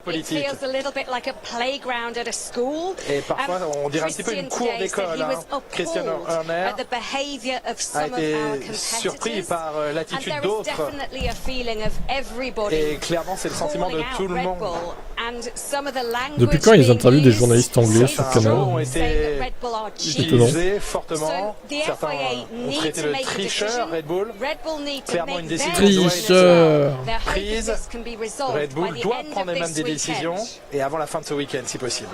politique. Et parfois, on dirait un petit peu une cour d'école. Christian Horner a été surpris par l'attitude d'autres. Et clairement, c'est le sentiment de tout le monde. Depuis quand ils interviewent des journalistes anglais sur Canal? Ont été utilisés fortement. Certains ont traité de tricheur Red Bull. Clairement, une décision doit être prise. Red Bull doit prendre même des décisions et avant la fin de ce week-end si possible.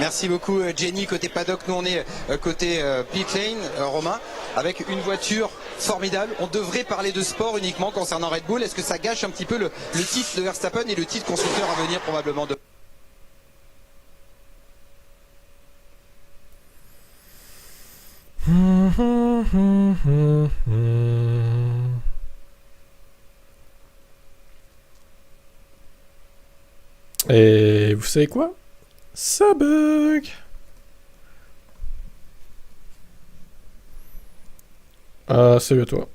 Merci beaucoup Jenny, côté paddock, nous on est côté pit lane, Romain, avec une voiture formidable. On devrait parler de sport uniquement concernant Red Bull. Est-ce que ça gâche un petit peu le titre de Verstappen et le titre constructeur à venir probablement de... Et vous savez quoi? Ça bug. Salut à toi.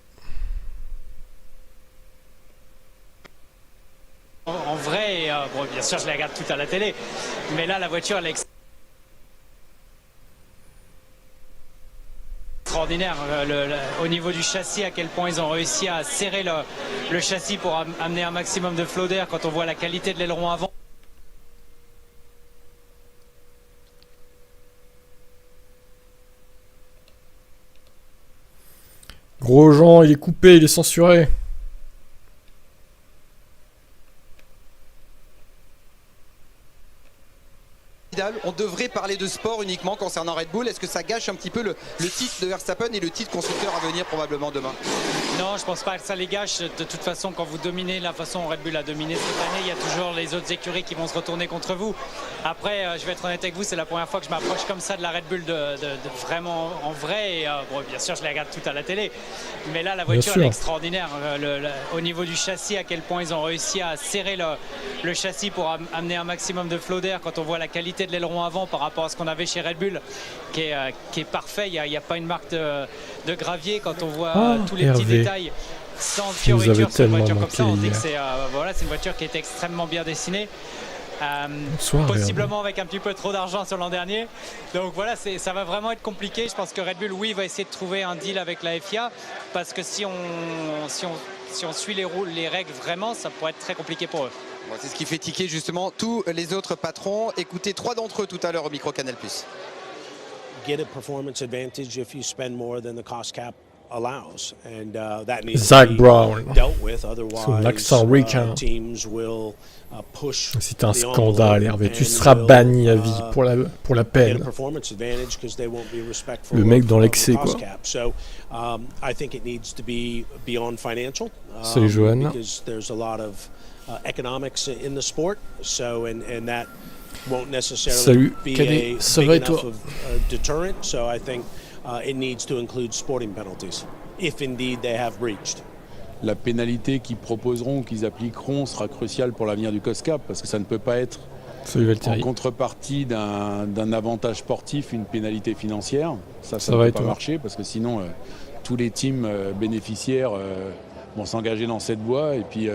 En vrai, bon, bien sûr je la regarde tout à la télé, mais là la voiture elle est extraordinaire. Au niveau du châssis, à quel point ils ont réussi à serrer le châssis pour amener un maximum de flow d'air quand on voit la qualité de l'aileron avant. Grosjean, il est coupé, il est censuré. On devrait parler de sport uniquement concernant Red Bull. Est-ce que ça gâche un petit peu le titre de Verstappen et le titre constructeur à venir probablement demain? Non, je pense pas que ça les gâche. De toute façon, quand vous dominez la façon dont Red Bull a dominé cette année, il y a toujours les autres écuries qui vont se retourner contre vous. Après, je vais être honnête avec vous, c'est la première fois que je m'approche comme ça de la Red Bull de vraiment en vrai. Et, bon, bien sûr, je la regarde tout à la télé, mais là, la voiture elle est extraordinaire. Au niveau du châssis, à quel point ils ont réussi à serrer le châssis pour amener un maximum de flow d'air quand on voit la qualité de l'aileron avant par rapport à ce qu'on avait chez Red Bull, qui est parfait. Il n'y a pas une marque de gravier quand on voit tous les petits détails sans fioriture sur une voiture comme ça. On dit que c'est une voiture qui est extrêmement bien dessinée. Possiblement avec un petit peu trop d'argent sur l'an dernier. Donc voilà, ça va vraiment être compliqué. Je pense que Red Bull, oui, va essayer de trouver un deal avec la FIA, parce que si on suit les règles vraiment, ça pourrait être très compliqué pour eux. Bon, c'est ce qui fait tiquer justement tous les autres patrons. Écoutez 3 d'entre eux tout à l'heure au micro Canal+. Get a performance advantage if you spend more than the cost cap allows, and that needs Zach to be Brown. dealt with. Otherwise, teams will push. C'est un scandale, Hervé. Tu seras banni à vie pour la peine. Le mec dans l'excès, quoi. So, I think it needs to be beyond financial. Salut Johan. Because there's a lot of economics in the sport. So, and that won't necessarily be a big enough of a deterrent. So I think it needs to include sporting penalties, if indeed they have breached. La pénalité qu'ils proposeront, qu'ils appliqueront, sera cruciale pour l'avenir du COSCAP, parce que ça ne peut pas être en contrepartie d'un avantage sportif, une pénalité financière. Ça ne va pas marcher, parce que sinon tous les teams bénéficiaires vont s'engager dans cette voie, et puis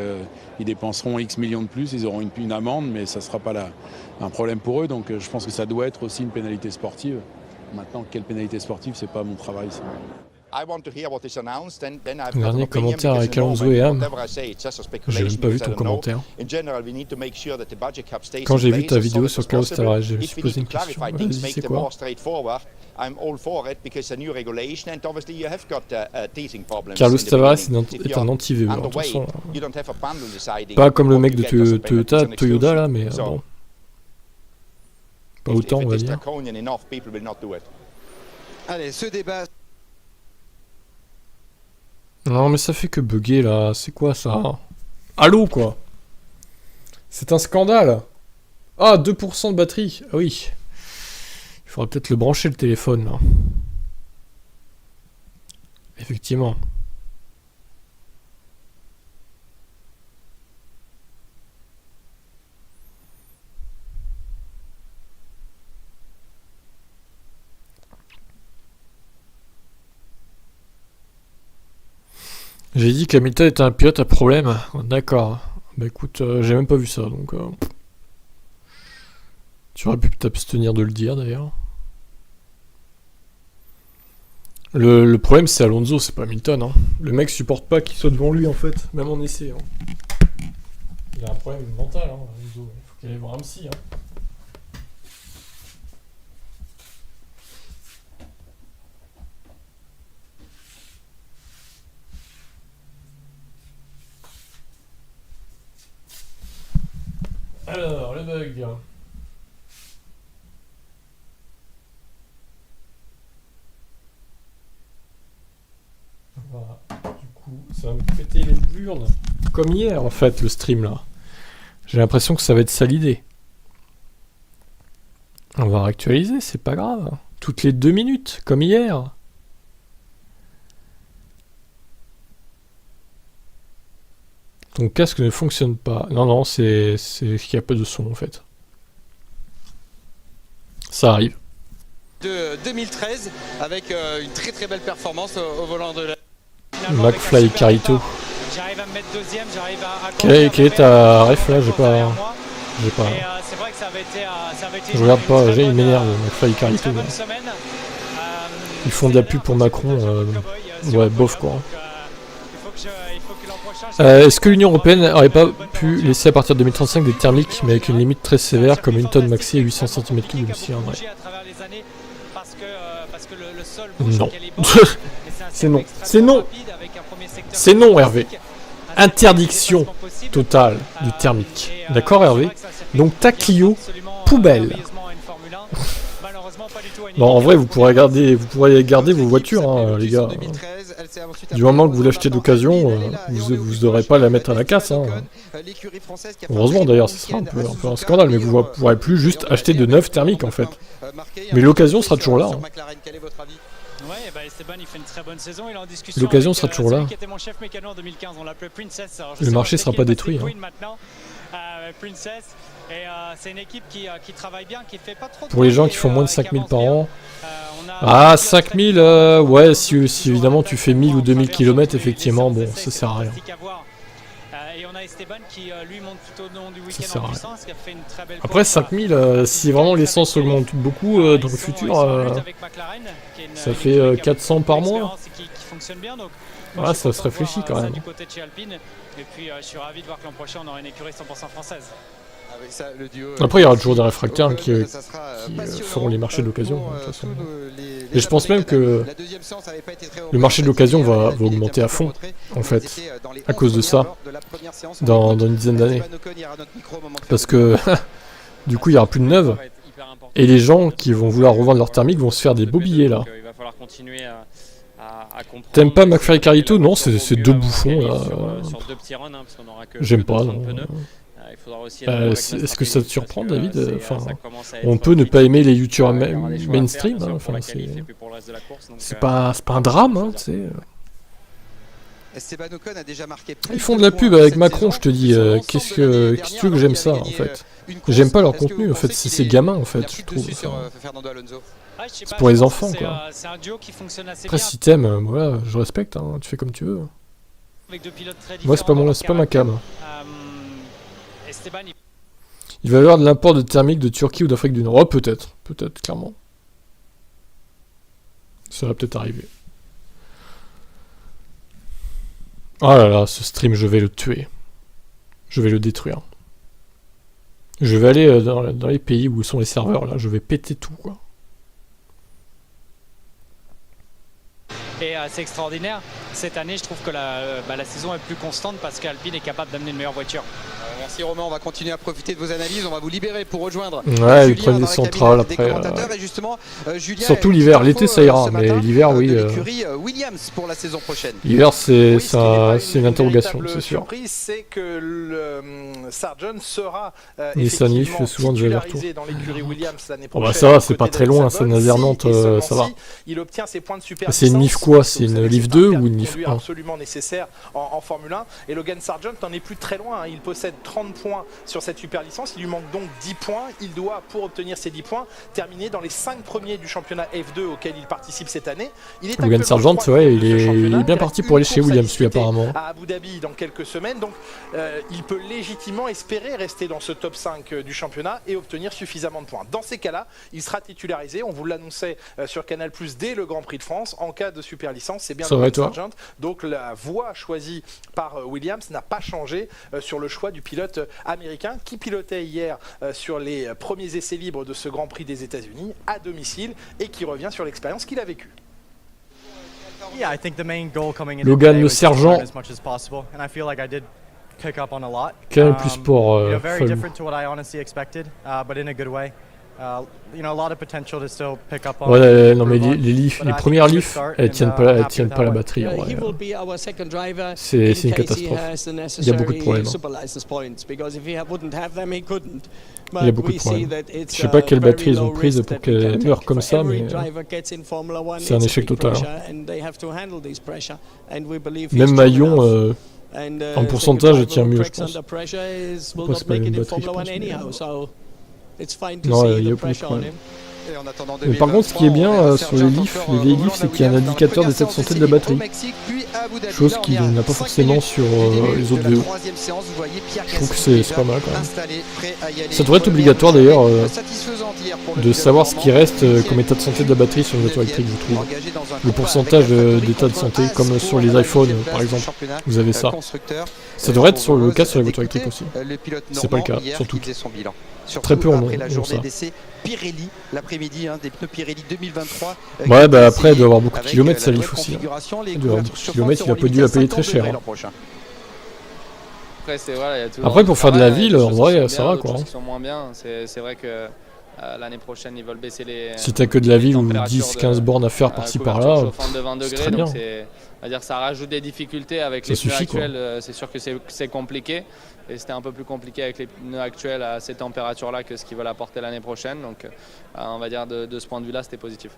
ils dépenseront X millions de plus, ils auront une amende, mais ça ne sera pas un problème pour eux. Donc je pense que ça doit être aussi une pénalité sportive. Maintenant, quelle pénalité sportive, c'est pas mon travail. Dernier commentaire avec Alonso et Ham. J'ai même pas vu ton commentaire. Quand j'ai vu ta vidéo sur Carlos Tavares, je me suis posé une question. Vas-y, c'est quoi? Carlos Tavares est un anti-VE, de toute façon. Pas comme le mec de Toyota là, mais bon. Pas autant, on va dire. Allez, ce débat... Non, mais ça fait que bugger, là. C'est quoi, ça? Allô, quoi? C'est un scandale. Ah, 2% de batterie. Ah oui. Il faudrait peut-être le brancher, le téléphone, là. Effectivement. J'ai dit qu'Hamilton était un pilote à problème. D'accord. Bah écoute, j'ai même pas vu ça, donc... Tu aurais pu t'abstenir de le dire d'ailleurs. Le problème c'est Alonso, c'est pas Hamilton. Hein. Le mec supporte pas qu'il soit devant lui en fait, même en essai. Hein. Il a un problème mental, hein, Alonso. Il faut qu'il aille voir un psy. Hein. Alors, le bug. Voilà. Du coup, ça va me péter les burnes. Comme hier, en fait, le stream, là. J'ai l'impression que ça va être ça l'idée. On va réactualiser, c'est pas grave. Toutes les 2 minutes, comme hier. Ton casque ne fonctionne pas. Non, non, c'est qu'il n'y a pas de son en fait. Ça arrive. De 2013, avec une très très belle performance au volant de la... McFly Carito. J'arrive à me mettre deuxième, j'arrive à... Quelle est ta ref là? J'ai pas... C'est vrai que ça avait été... Je regarde pas, il m'énerve, McFly Carito. Ils font de la pub pour Macron. Ouais, bof quoi. Est-ce que l'Union Européenne n'aurait pas pu laisser à partir de 2035 des thermiques, mais avec une limite très sévère, comme une tonne maxi et 800 cm3 aussi en vrai? Non. C'est non. C'est non. C'est non, Hervé. Interdiction totale du thermique. D'accord, Hervé? Donc ta Clio, poubelle. Bon, en vrai, vous pourrez garder vos voitures, hein, les gars. Du moment que vous l'achetez d'occasion, vous n'aurez pas à la mettre à la casse. Hein. Heureusement d'ailleurs, ce sera un peu un scandale, mais vous ne pourrez plus juste acheter de neuf thermiques en fait. Mais l'occasion sera toujours là. Hein. L'occasion sera toujours là. Le marché sera pas détruit. Hein. C'est une équipe qui travaille bien, qui fait pas trop. Pour les gens qui font moins de 5000 par an. Ah, 5000, ouais, si évidemment tu fais 1000 ou 2000 km, effectivement, bon, ça sert à rien. Ça sert à rien. Après, 5000, si vraiment l'essence augmente beaucoup dans le futur, ça fait 400 par mois. Ouais, ça se réfléchit quand même. Et puis, je suis ravi de voir que l'an prochain, on aura une écurie 100% française. Après, il y aura toujours des réfractaires qui feront les marchés d'occasion. Et je pense même que le marché de l'occasion va augmenter à fond, en fait, à cause de ça, dans une dizaine d'années. Parce que, du coup, il n'y aura plus de neuves, et les gens qui vont vouloir revendre leur thermique vont se faire des beaux billets, là. T'aimes pas McFly Carito? Non, c'est deux bouffons, là. J'aime pas, non. Est-ce que ça te surprend, David? Enfin, on peut ne pas aimer les youtubeurs mainstream, hein. Enfin, c'est pas un drame, hein, tu sais. Ils font de la pub avec Macron, je te dis. Qu'est-ce que tu veux que j'aime ça, en fait? J'aime pas leur contenu, en fait. C'est ces gamins, en fait, je trouve. C'est pour les enfants, quoi. Après, si t'aimes, voilà, je respecte, hein, tu fais comme tu veux. Moi, c'est pas ma cam. Il va y avoir de l'import de thermique de Turquie ou d'Afrique du Nord. Oh, peut-être, clairement. Ça va peut-être arriver. Oh là là, ce stream, je vais le tuer. Je vais le détruire. Je vais aller dans les pays où sont les serveurs, là. Je vais péter tout, quoi. Et c'est extraordinaire. Cette année, je trouve que la saison est plus constante parce qu'Alpine est capable d'amener une meilleure voiture. Merci Romain, on va continuer à profiter de vos analyses, on va vous libérer pour rejoindre. Ouais, ils prennent des centrales après. Et justement, Julien, surtout l'hiver, l'été ça ira, mais l'hiver, oui. Williams pour la saison prochaine. L'hiver, c'est une interrogation, c'est sûr. C'est que le Sargent sera Nissan Leaf fait souvent de retour. dans l'écurie Williams l'année prochaine. Oh bah ça va, c'est pas très loin, Saint-Nazaire-Nantes, ça va. Il obtient ses points de super. C'est une Nif quoi? c'est une Leaf 2 ou une Leaf 1? Absolument nécessaire en Formule 1. Et Logan Sargent n'en est plus très loin. Il possède 30 points sur cette super licence. Il lui manque donc 10 points. Il doit, pour obtenir ces 10 points, terminer dans les 5 premiers du championnat F2 auquel il participe cette année. Logan Sargent, ouais, il est bien parti pour aller chez Williams, lui, apparemment. À Abu Dhabi dans quelques semaines. Donc, il peut légitimement espérer rester dans ce top 5 du championnat et obtenir suffisamment de points. Dans ces cas-là, il sera titularisé. On vous l'annonçait sur Canal+ dès le Grand Prix de France. En cas de super licence, c'est bien Logan Sargent. Donc la voie choisie par Williams n'a pas changé sur le choix du pilote américain qui pilotait hier sur les premiers essais libres de ce Grand Prix des États-Unis à domicile et qui revient sur l'expérience qu'il a vécue. Logan le sergent. Canal+ Sport. Ouais, non mais les premières Leaf, elles tiennent pas la batterie. C'est une catastrophe. Il y a beaucoup de problèmes. Il y a beaucoup de problèmes. Je sais pas quelle batterie ils ont prise pour qu'elle meure comme ça, mais c'est un échec total. Même Maillon, en pourcentage, elle tient mieux, je pense. Pourquoi c'est pas une batterie, je pense. Non, il y a beaucoup de problèmes. Mais par contre, ce qui est bien sur les vieilles Leaf, c'est qu'il y a un indicateur d'état de santé de la batterie. Chose qu'il n'a pas forcément sur les autres VO. Je trouve que c'est pas mal quand même. Ça devrait être obligatoire d'ailleurs de savoir ce qui reste comme état de santé de la batterie sur une voiture électrique, je trouve. Le pourcentage d'état de santé, comme sur les iPhones par exemple, vous avez ça. Ça devrait être le cas sur les voitures électriques aussi. C'est pas le cas, sur toutes. Très peu en ont ça. Pirelli l'après-midi, des pneus Pirelli 2023. Ouais, bah après, il doit avoir beaucoup de kilomètres, ça Leaf aussi. Il doit avoir beaucoup de kilomètres, il a pas dû la payer très cher. Après, pour faire de la ville, en vrai, ça va quoi. C'est vrai que l'année prochaine, ils veulent baisser les. Si t'as que de la ville ou 10-15 bornes à faire par-ci par-là, c'est très bien. C'est-à-dire que ça rajoute des difficultés avec les pneus actuels. C'est sûr que c'est compliqué. Et c'était un peu plus compliqué avec les pneus actuels à ces températures-là que ce qu'ils veulent apporter l'année prochaine. Donc on va dire de ce point de vue-là, c'était positif.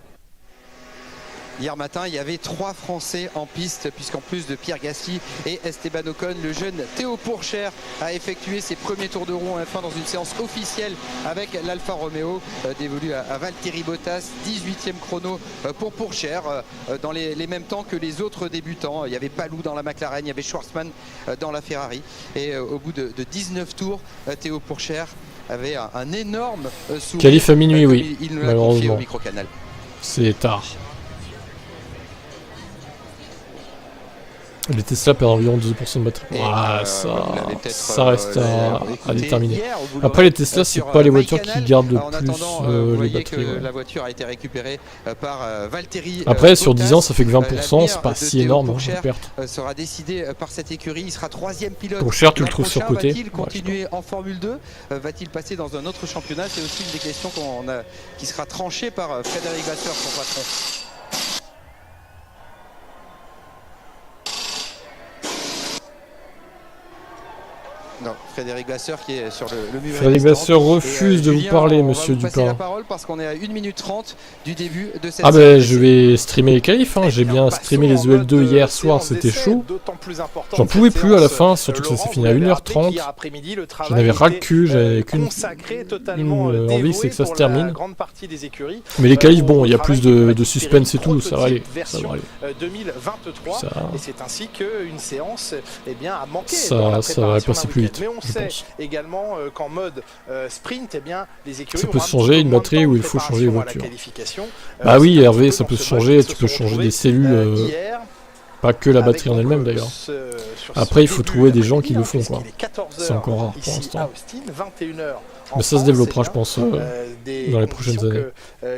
Hier matin, il y avait 3 Français en piste, puisqu'en plus de Pierre Gasly et Esteban Ocon, le jeune Théo Pourchaire a effectué ses premiers tours de roue en F1 dans une séance officielle avec l'Alfa Romeo, dévolue à Valtteri Bottas. 18e chrono pour Pourchaire, dans les mêmes temps que les autres débutants. Il y avait Palou dans la McLaren, il y avait Schwarzman dans la Ferrari. Et au bout de 19 tours, Théo Pourchaire avait un énorme sourire. Qualif à minuit, oui, il nous l'a confié au micro-canal. C'est tard. Les Tesla perdent environ 12% de batterie. Ça reste à déterminer. Après, les Tesla, c'est pas les voitures qui gardent le plus les batteries. La voiture a été récupérée par Valtteri. Après, sur 10 ans, ça fait que 20%, c'est pas si énorme, hein, perte. Sera décidé par cette écurie. Il sera 3e pilote. Pourchaire, tu le trouves surcoté. Va-t-il continuer en Formule 2 Va-t-il passer dans un autre championnat? C'est aussi une des questions qui sera tranchée par Frédéric Vasseur, son patron. Non, Frédéric Vasseur qui est sur le mur. Frédéric Vasseur refuse de vous parler, monsieur Dupin. On va vous passer la parole parce qu'on est à 1 minute 30 du début de cette série. Je vais streamer les qualifs, hein. J'ai bien streamé les EL2 hier soir, c'était chaud. J'en pouvais plus à la fin, surtout que ça s'est fini à 1h30. J'en avais ras le cul, j'avais qu'une envie, c'est que ça se termine. Mais les qualifs, bon, il y a plus de suspense et tout, ça va aller. Ça va aller. 2023, et c'est ainsi qu'une séance a manqué. Ça va passer plus vite. Mais on sait également qu'en mode sprint, les écuries ça peut se changer une batterie où il faut changer les voitures. Bah oui, Hervé, ça peut se changer, tu peux changer des cellules, pas que la batterie en elle-même d'ailleurs. Après, il faut trouver des gens qui le font, quoi. C'est encore rare pour l'instant. Mais ça se développera, je pense, dans les prochaines années.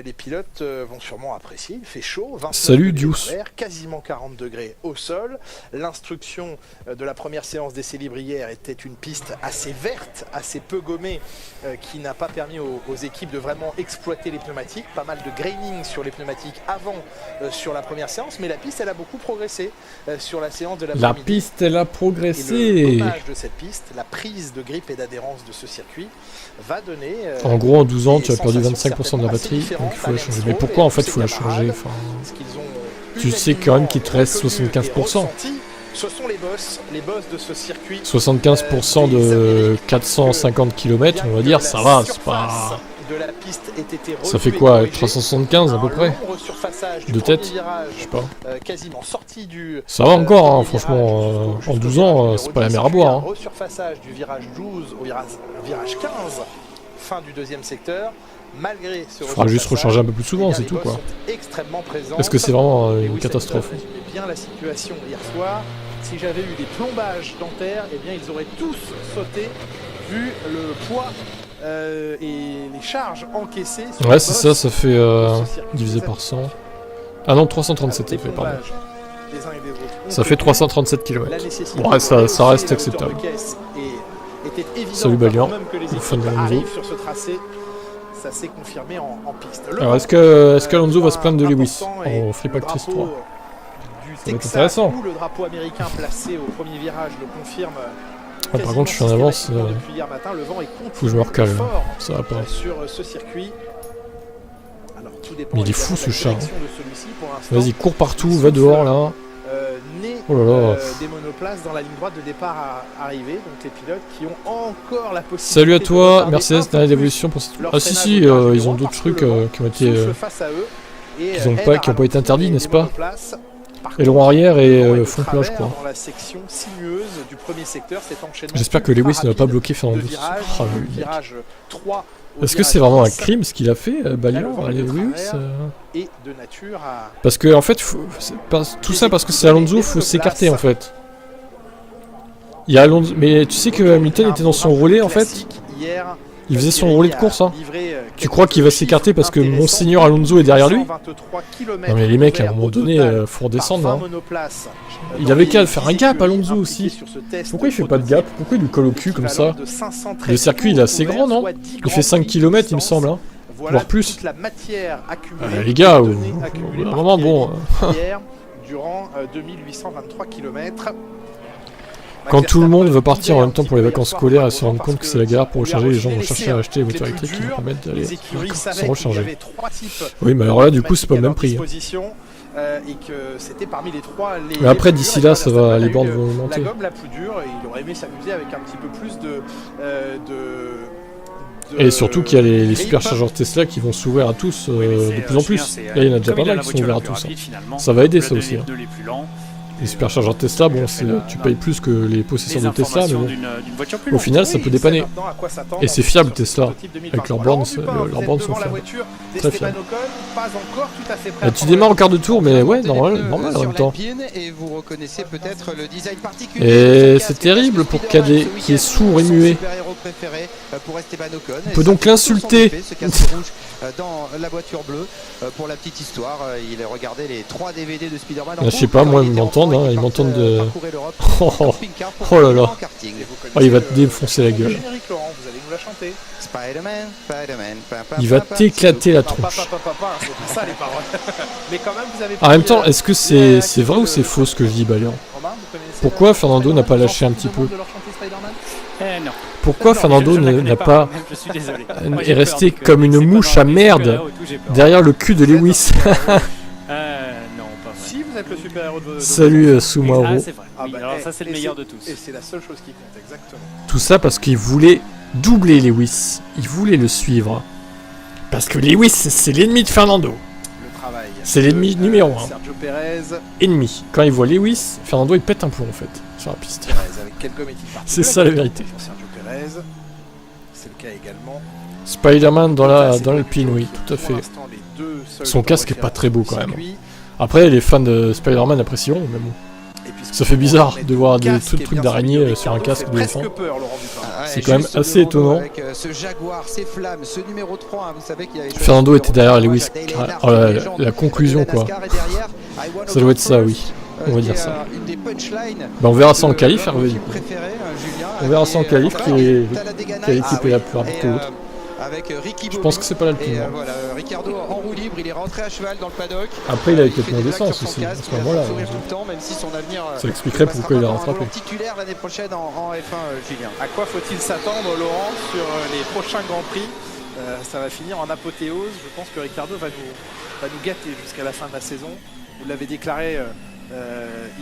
Les pilotes vont sûrement apprécier. Il fait chaud. Salut, Deuce. Quasiment 40 degrés au sol. L'instruction de la première séance d'essai libre hier était une piste assez verte, assez peu gommée, qui n'a pas permis aux équipes de vraiment exploiter les pneumatiques. Pas mal de graining sur les pneumatiques avant sur la première séance, mais la piste, elle a beaucoup progressé sur la séance de l'après-midi. La piste, elle a progressé. Et le dommage de cette piste, la prise de grippe et d'adhérence de ce circuit, va donner... en gros, en 12 ans, tu as perdu 25% de la batterie, donc il faut la changer. Mais pourquoi, en fait, il faut la changer? Parce qu'ils ont tu sais quand même qu'il te reste 75%. Ce sont les boss de ce circuit. 75% de 450 km, on va dire, ça va, c'est pas... Ça fait quoi, 375 à peu près de tête? Je sais pas. Ça va encore, hein, franchement, en 12 ans, c'est pas la mer à boire. Hein. Resurfaçage du virage 12 au virage 15, fin du deuxième secteur. Malgré ce il faudra juste recharger un peu plus souvent, c'est tout quoi. Est-ce que c'est vraiment une catastrophe? Bien la situation hier soir. Si j'avais eu des plombages dentaires, eh bien ils auraient tous sauté vu le poids et les charges encaissées. Ouais, c'est ça, ça fait divisé par 100. Ah non, 337 ça fait, pardon. Ça fait 337 km. Ouais, ça reste acceptable. Salut Balian, le fan d'Alonso. Ça s'est confirmé en piste. Alors est-ce qu'Alonso va se plaindre de Lewis en Free Practice 3? Ça va être intéressant. Le drapeau américain placé au premier virage le confirme. Ah, par contre, je suis en avance. Faut que je me recale. Ça va pas. Sur ce circuit. Alors, tout dépend. Mais il est fou ce chat. Vas-y, cours partout, va dehors là. Oh là là. Des monoplaces dans la ligne droite de départ arrivée, donc les pilotes qui ont encore la possibilité. Salut à toi, Mercedes, dernière évolution pour cette. Ah si, ils ont d'autres trucs qui ont été. Qui n'ont pas été interdits, n'est-ce pas? Aileron arrière et fond plat, je crois. J'espère que Lewis ne va pas bloquer Fernando. Est-ce que c'est vraiment un crime ce qu'il a fait, Balian, à Lewis Parce que en fait, tout ça parce que c'est Alonso, faut s'écarter en fait. Il y a Alonso, mais tu sais que Hamilton était dans son relais en fait. Il faisait son relais de course, hein. Tu crois qu'il va s'écarter parce que Monseigneur Alonso est derrière lui? Non mais les mecs, à un moment donné, faut redescendre, hein. Il avait qu'à faire un gap, Alonso aussi. Pourquoi il fait pas de gap? Pourquoi il lui colle au cul comme ça? Le circuit, il est assez grand, non? Il fait 5 km, il me semble, hein. Voire plus. Les gars, vraiment bon. Durant 2823 km. Quand tout le monde veut partir en même temps pour les vacances scolaires et se rendre compte que c'est la galère pour recharger, les gens vont chercher à acheter des voitures électriques qui vont permettre d'aller sans recharger. Oui, mais alors là, du coup, c'est pas le même prix. Mais après, d'ici là, ça va, les bornes vont augmenter. La gomme la plus dure, il aurait aimé s'amuser avec un petit peu plus de et surtout qu'il y a les superchargeurs Tesla qui vont s'ouvrir à tous de plus en plus. Là, il y en a déjà pas mal qui sont ouverts à tous. Ça va aider ça aussi. Les superchargeurs Tesla, bon, tu payes plus que les possesseurs de Tesla, mais bon, au final, ça peut dépanner. Et c'est fiable Tesla, avec leurs bornes sont fiables. Très fiables. Tu démarres en quart de tour, mais ouais, normal en même temps. Et c'est terrible pour Cadet, qui est sourd et muet. On peut donc l'insulter. Dans la voiture bleue, pour la petite histoire, il regardait les 3 DVD de Spider-Man. Je sais pas, moi ils m'entendent, hein, ils m'entendent de... Oh là là, oh, il va te défoncer la gueule. Il va t'éclater la tronche. En même temps, est-ce que c'est vrai ou c'est faux ce que je dis, Balian? Pourquoi Fernando n'a pas lâché un petit peu? Pourquoi Fernando n'a pas est resté comme une mouche à merde derrière le cul de Lewis? Salut Sumaru. Alors ça c'est le meilleur de tous. Et c'est la seule chose qui compte, exactement. Tout ça parce qu'il voulait doubler Lewis. Il voulait le suivre. Parce que Lewis, c'est l'ennemi de Fernando. C'est l'ennemi numéro 1. Ennemi. Quand il voit Lewis, Fernando il pète un plomb en fait sur la piste. C'est ça la vérité. C'est le cas également. Spider-Man dans l'Alpine, oui, tout à fait. Son casque est pas très beau quand même. Après, les fans de Spider-Man apprécieront, mais bon. Ça fait bizarre de voir des trucs d'araignée sur un casque d'éléphant. C'est quand même assez étonnant. Fernando était derrière Lewis. Oh, la conclusion quoi. Ça doit être ça, oui. On va dire ça. Bah, on verra ça en qualif, Hervé, du coup. On verra ça en qualif qui est l'équipe la plus rapide que l'autre. Je pense que c'est pas l'Alpine. Voilà, Ricardo en roue libre, il est rentré à cheval dans le paddock. Après, il a peut-être moins d'essence aussi. À ce moment-là, ça expliquerait pourquoi il a rattrapé. Titulaire l'année prochaine en F1, Julien. À quoi faut-il s'attendre, Laurent, sur les prochains Grands Prix? Ça va finir en apothéose. Je pense que Ricardo va nous gâter jusqu'à la fin de la saison. vous l'avez déclaré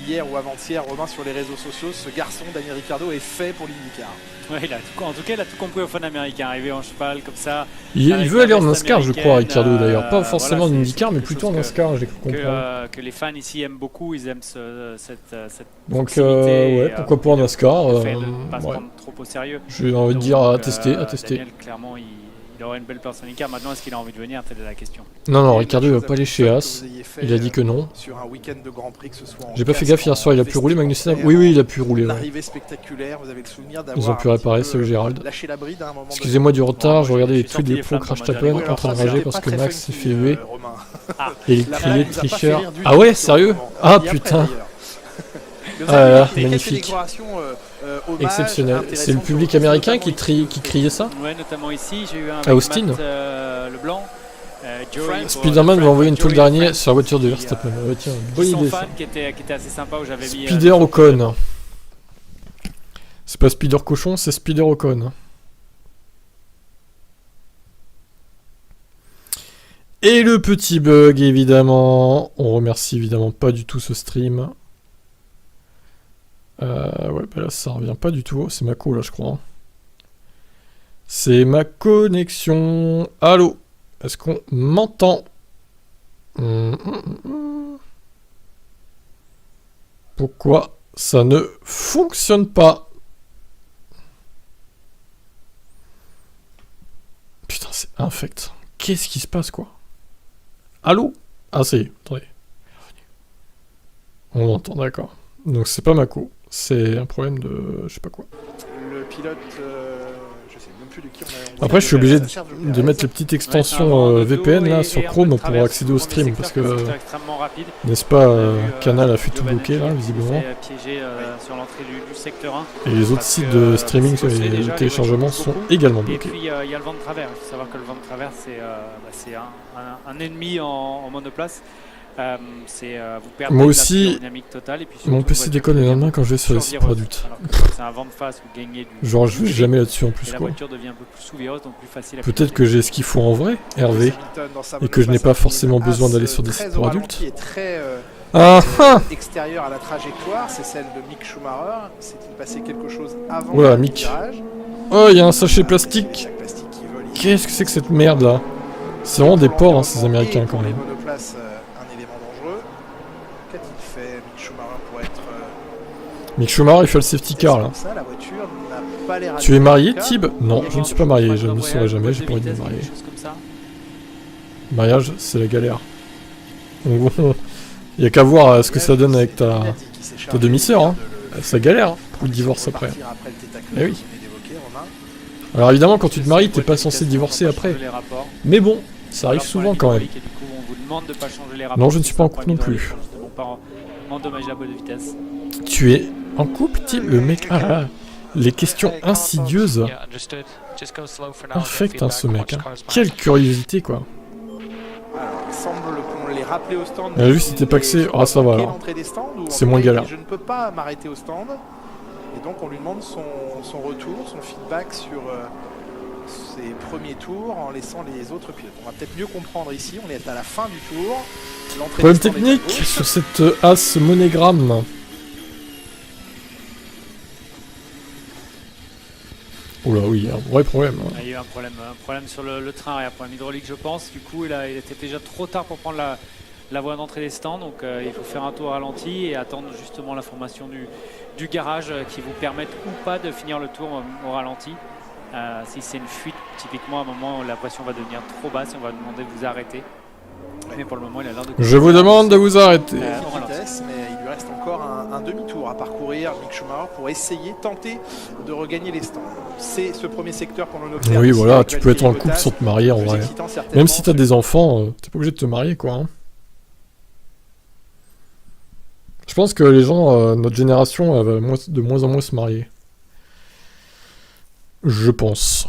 hier ou avant-hier, Romain, sur les réseaux sociaux, ce garçon, Daniel Ricciardo, est fait pour l'IndyCar. Ouais, en tout cas, il a tout compris au fun américain, arrivé en cheval comme ça. Il veut aller en NASCAR, je crois, Ricciardo d'ailleurs. Pas forcément en IndyCar, mais plutôt en NASCAR, j'ai cru comprendre. Que les fans ici aiment beaucoup, ils aiment cette donc, ouais, pourquoi pas en NASCAR. Pas se prendre trop au sérieux. J'ai envie de dire à tester. Daniel, clairement, il aurait une belle place en IndyCar. Maintenant, est-ce qu'il a envie de venir? Telle est la question. Non, Ricciardo il va pas aller chez Haas. Il a dit que non. J'ai pas fait gaffe hier soir, il a pu rouler Magnussen. Oui, il a pu rouler. Ils ont pu réparer ce Gérald. Excusez-moi du retard, je regardais les tweets des pros Crash Tapen en train de rager parce que Max s'est fait huer. Et il criait tricheur. Ah ouais, sérieux? Ah putain. Ah, magnifique. Exceptionnel. C'est le public américain qui criait ça? Ouais, notamment ici, j'ai eu un à Austin. Le blanc. Spider-Man va envoyer une toile d'araignée sur la voiture de Verstappen. Tiens, bonne idée ça. Qui était assez sympa, où j'avais mis Spider Ocon. C'est pas Spider Cochon, c'est Spider Ocon. Et le petit bug, évidemment. On remercie évidemment pas du tout ce stream. Ouais, bah là ça revient pas du tout. C'est Mako là, je crois. C'est ma connexion. Allô? Est-ce qu'on m'entend? Pourquoi ça ne fonctionne pas? Putain, c'est infect. Qu'est-ce qui se passe, quoi? Allô? Ah, c'est... Attendez. On m'entend, d'accord. Donc c'est pas Mako. C'est un problème de... je sais pas quoi. Le pilote... je sais même plus de qui on a... Après je suis obligé de mettre les petites extensions VPN là sur Chrome pour accéder au stream parce que... N'est-ce pas, Canal a fait tout bloquer là, visiblement. Et les autres sites de streaming et de téléchargement sont également bloqués. Et puis il y a le vent de travers. Il faut savoir que le vent de travers c'est un ennemi en monoplace. Moi aussi, mon PC déconne le lendemain quand je vais sur les sites pour adultes. Genre je vais jamais là-dessus en plus quoi. Peut-être que j'ai ce qu'il faut en vrai, Hervé, et que je n'ai pas forcément besoin d'aller sur des sites pour adultes. Extérieur à la trajectoire, c'est celle de Mick Schumacher. S'est-il passé quelque chose avant le Mick. Oh, il y a un sachet plastique. Qu'est-ce que c'est que cette merde là? C'est vraiment des porcs, hein, ces Américains quand même. Mick Schumacher, il fait le safety car là. Tu es marié, Tib? Non, je ne suis pas marié, je ne le serai jamais, j'ai pas envie de me marier. Mariage, c'est la galère. Il n'y a qu'à voir ce que ça donne avec ta demi-sœur, hein. Ça galère hein, pour le divorce après. Eh oui. Alors évidemment, quand tu te maries, t'es pas censé divorcer après. Mais bon, ça arrive souvent quand même. Non, je ne suis pas en couple non plus. Tu es en couple, Tim? Le mec... Ah là, les questions insidieuses. Infect, hein, ce mec. Hein. Quelle curiosité, quoi. Il semble qu'on l'ait rappelé au stand. Juste, c'était pas que c'est... Ah, ça va, alors. C'est moins galère. Je ne peux pas m'arrêter au stand. Et donc, on lui demande son retour, son feedback sur ses premiers tours, en laissant les autres pilotes. On va peut-être mieux comprendre ici. On est à la fin du tour. Problème technique sur cette As monogramme. Oula, oui, il y a un vrai problème. Hein. Il y a eu un problème sur le train, un problème hydraulique, je pense. Du coup, il était déjà trop tard pour prendre la voie d'entrée des stands. Donc, il faut faire un tour ralenti et attendre justement l'information du garage qui vous permette ou pas de finir le tour au ralenti. Si c'est une fuite, typiquement, à un moment, la pression va devenir trop basse et on va demander de vous arrêter. Mais pour le moment, il a l'air de... Je vous demande de vous arrêter. Mais il lui reste encore un demi-tour à parcourir, Mick Schumacher, pour essayer, tenter de regagner les stands. C'est ce premier secteur qu'on en observe. Oui, voilà, tu peux être en couple sans te marier en vrai. Même si t'as des enfants, t'es pas obligé de te marier, quoi. Hein. Je pense que les gens, notre génération, va de moins en moins se marier. Je pense.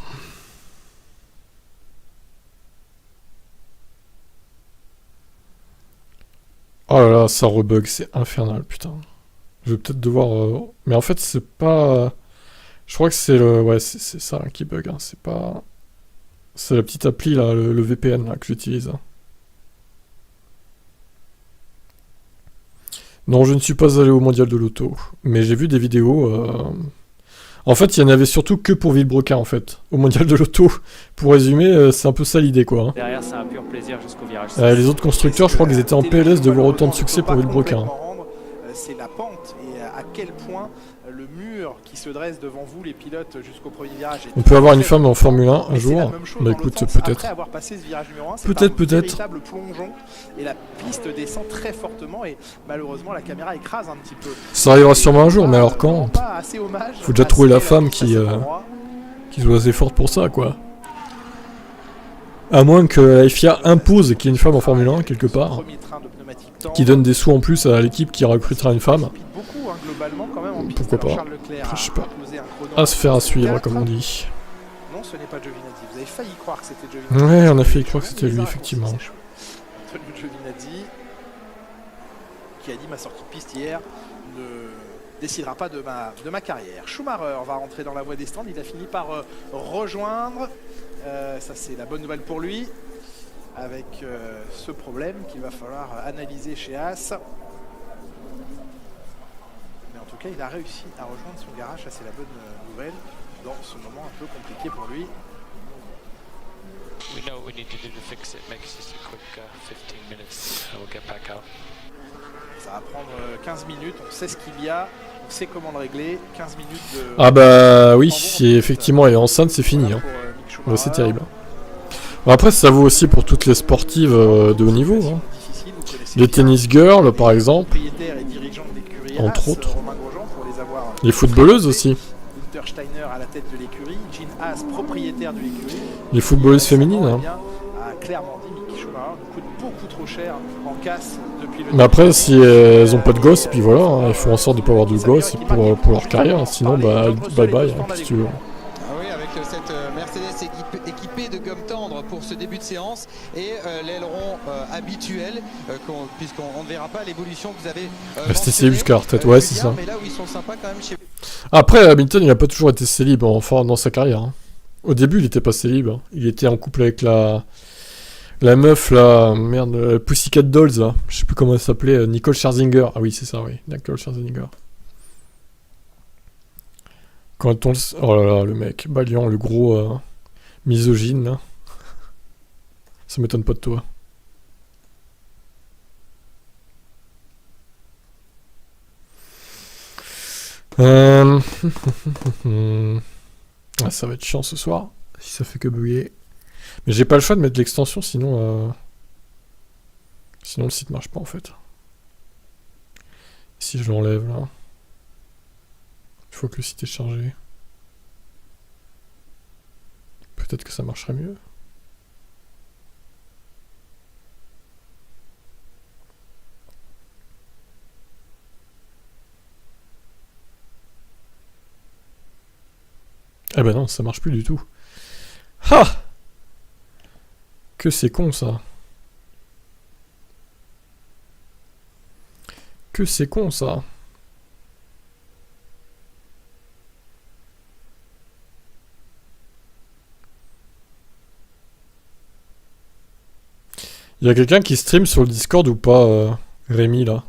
Oh là là, ça rebug, c'est infernal, putain. Je vais peut-être devoir... Mais en fait, c'est pas... Je crois que c'est le... Ouais, c'est ça hein, qui bug, hein. C'est pas... C'est la petite appli, là, le VPN, là, que j'utilise. Non, je ne suis pas allé au mondial de l'auto, mais j'ai vu des vidéos. En fait, il y en avait surtout que pour Villebrequin, en fait. Au mondial de l'auto, pour résumer, c'est un peu ça l'idée, quoi. Derrière, c'est un pur plaisir jusqu'au virage. Les autres constructeurs, je crois qu'ils étaient en PLS de voir autant de succès pour Villebrequin. C'est la pente et à quel point le mur qui se dresse devant vous, les pilotes, jusqu'au premier virage. On peut avoir une femme en Formule 1 un jour. Bah écoute, peut-être. Peut-être. Plongeon et la piste descend très fortement et malheureusement la caméra écrase un petit peu. Ça arrivera sûrement un jour, mais alors quand? Faut déjà trouver la femme qui soit assez forte pour ça, quoi. À moins que la FIA impose qu'il y ait une femme en Formule 1 quelque part, qui donne des sous en plus à l'équipe qui recrutera une femme. Pourquoi pas? Je sais pas. À se faire à suivre, comme on dit. Non, ce n'est pas Giovinazzi. Vous avez failli croire que c'était Giovinazzi. Ouais, on a failli croire que c'était lui, effectivement. Antonio Giovinazzi, qui a dit ma sortie de piste hier ne décidera pas de ma carrière. Schumacher va rentrer dans la voie des stands. Il a fini par rejoindre. Ça, c'est la bonne nouvelle pour lui. Avec ce problème qu'il va falloir analyser chez Haas. Mais en tout cas, il a réussi à rejoindre son garage. Ça, c'est la bonne nouvelle dans ce moment un peu compliqué pour lui. We know what we need to do to fix it. Make just a quick 15 minutes and we'll get back out. Ça va prendre 15 minutes, on sait ce qu'il y a, on sait comment le régler. 15 minutes de... Ah bah oui, si effectivement elle est enceinte, c'est fini. Hein. Bah, c'est terrible. Bon, après, ça vaut aussi pour toutes les sportives de haut niveau. Hein. Les tennis girls, par exemple. Entre autres. Les footballeuses aussi. À la tête de l'écurie, Jean Haas, propriétaire de l'écurie. Les footballeuses féminines. Hein. A clairement dit Mick Schumacher coûte beaucoup trop cher en casse depuis le. Mais après, si elles ont pas de gosses, puis voilà, hein, ils font en sorte de pas avoir de gosses pour leur carrière. Sinon, bah bye bye, hein, si tu veux. Ah oui, avec cette Mercedes équipée de gomme tendre pour ce début de séance et l'aileron habituel, puisqu'on ne verra pas l'évolution que vous avez. Rester célib jusqu'à la retraite, ouais, c'est ça. Mais là où ils sont sympas quand même chez... Après, Hamilton, il a pas toujours été célib dans sa carrière. Hein. Au début, il était pas célib. Hein. Il était en couple avec la meuf, là, merde, Pussycat Dolls, là. Je sais plus comment elle s'appelait, Nicole Scherzinger. Ah oui, c'est ça, oui, Nicole Scherzinger. Quand on... Oh là là, le mec, Balian, le gros misogyne, là. Ça m'étonne pas de toi. Ah, ça va être chiant ce soir, si ça fait que bugger. Mais j'ai pas le choix de mettre l'extension, sinon le site marche pas en fait. Si je l'enlève là, il faut que le site est chargé. Peut-être que ça marcherait mieux. Eh ben non, ça marche plus du tout. Ha! Que c'est con ça. Que c'est con ça. Il y a quelqu'un qui stream sur le Discord ou pas, Rémi là?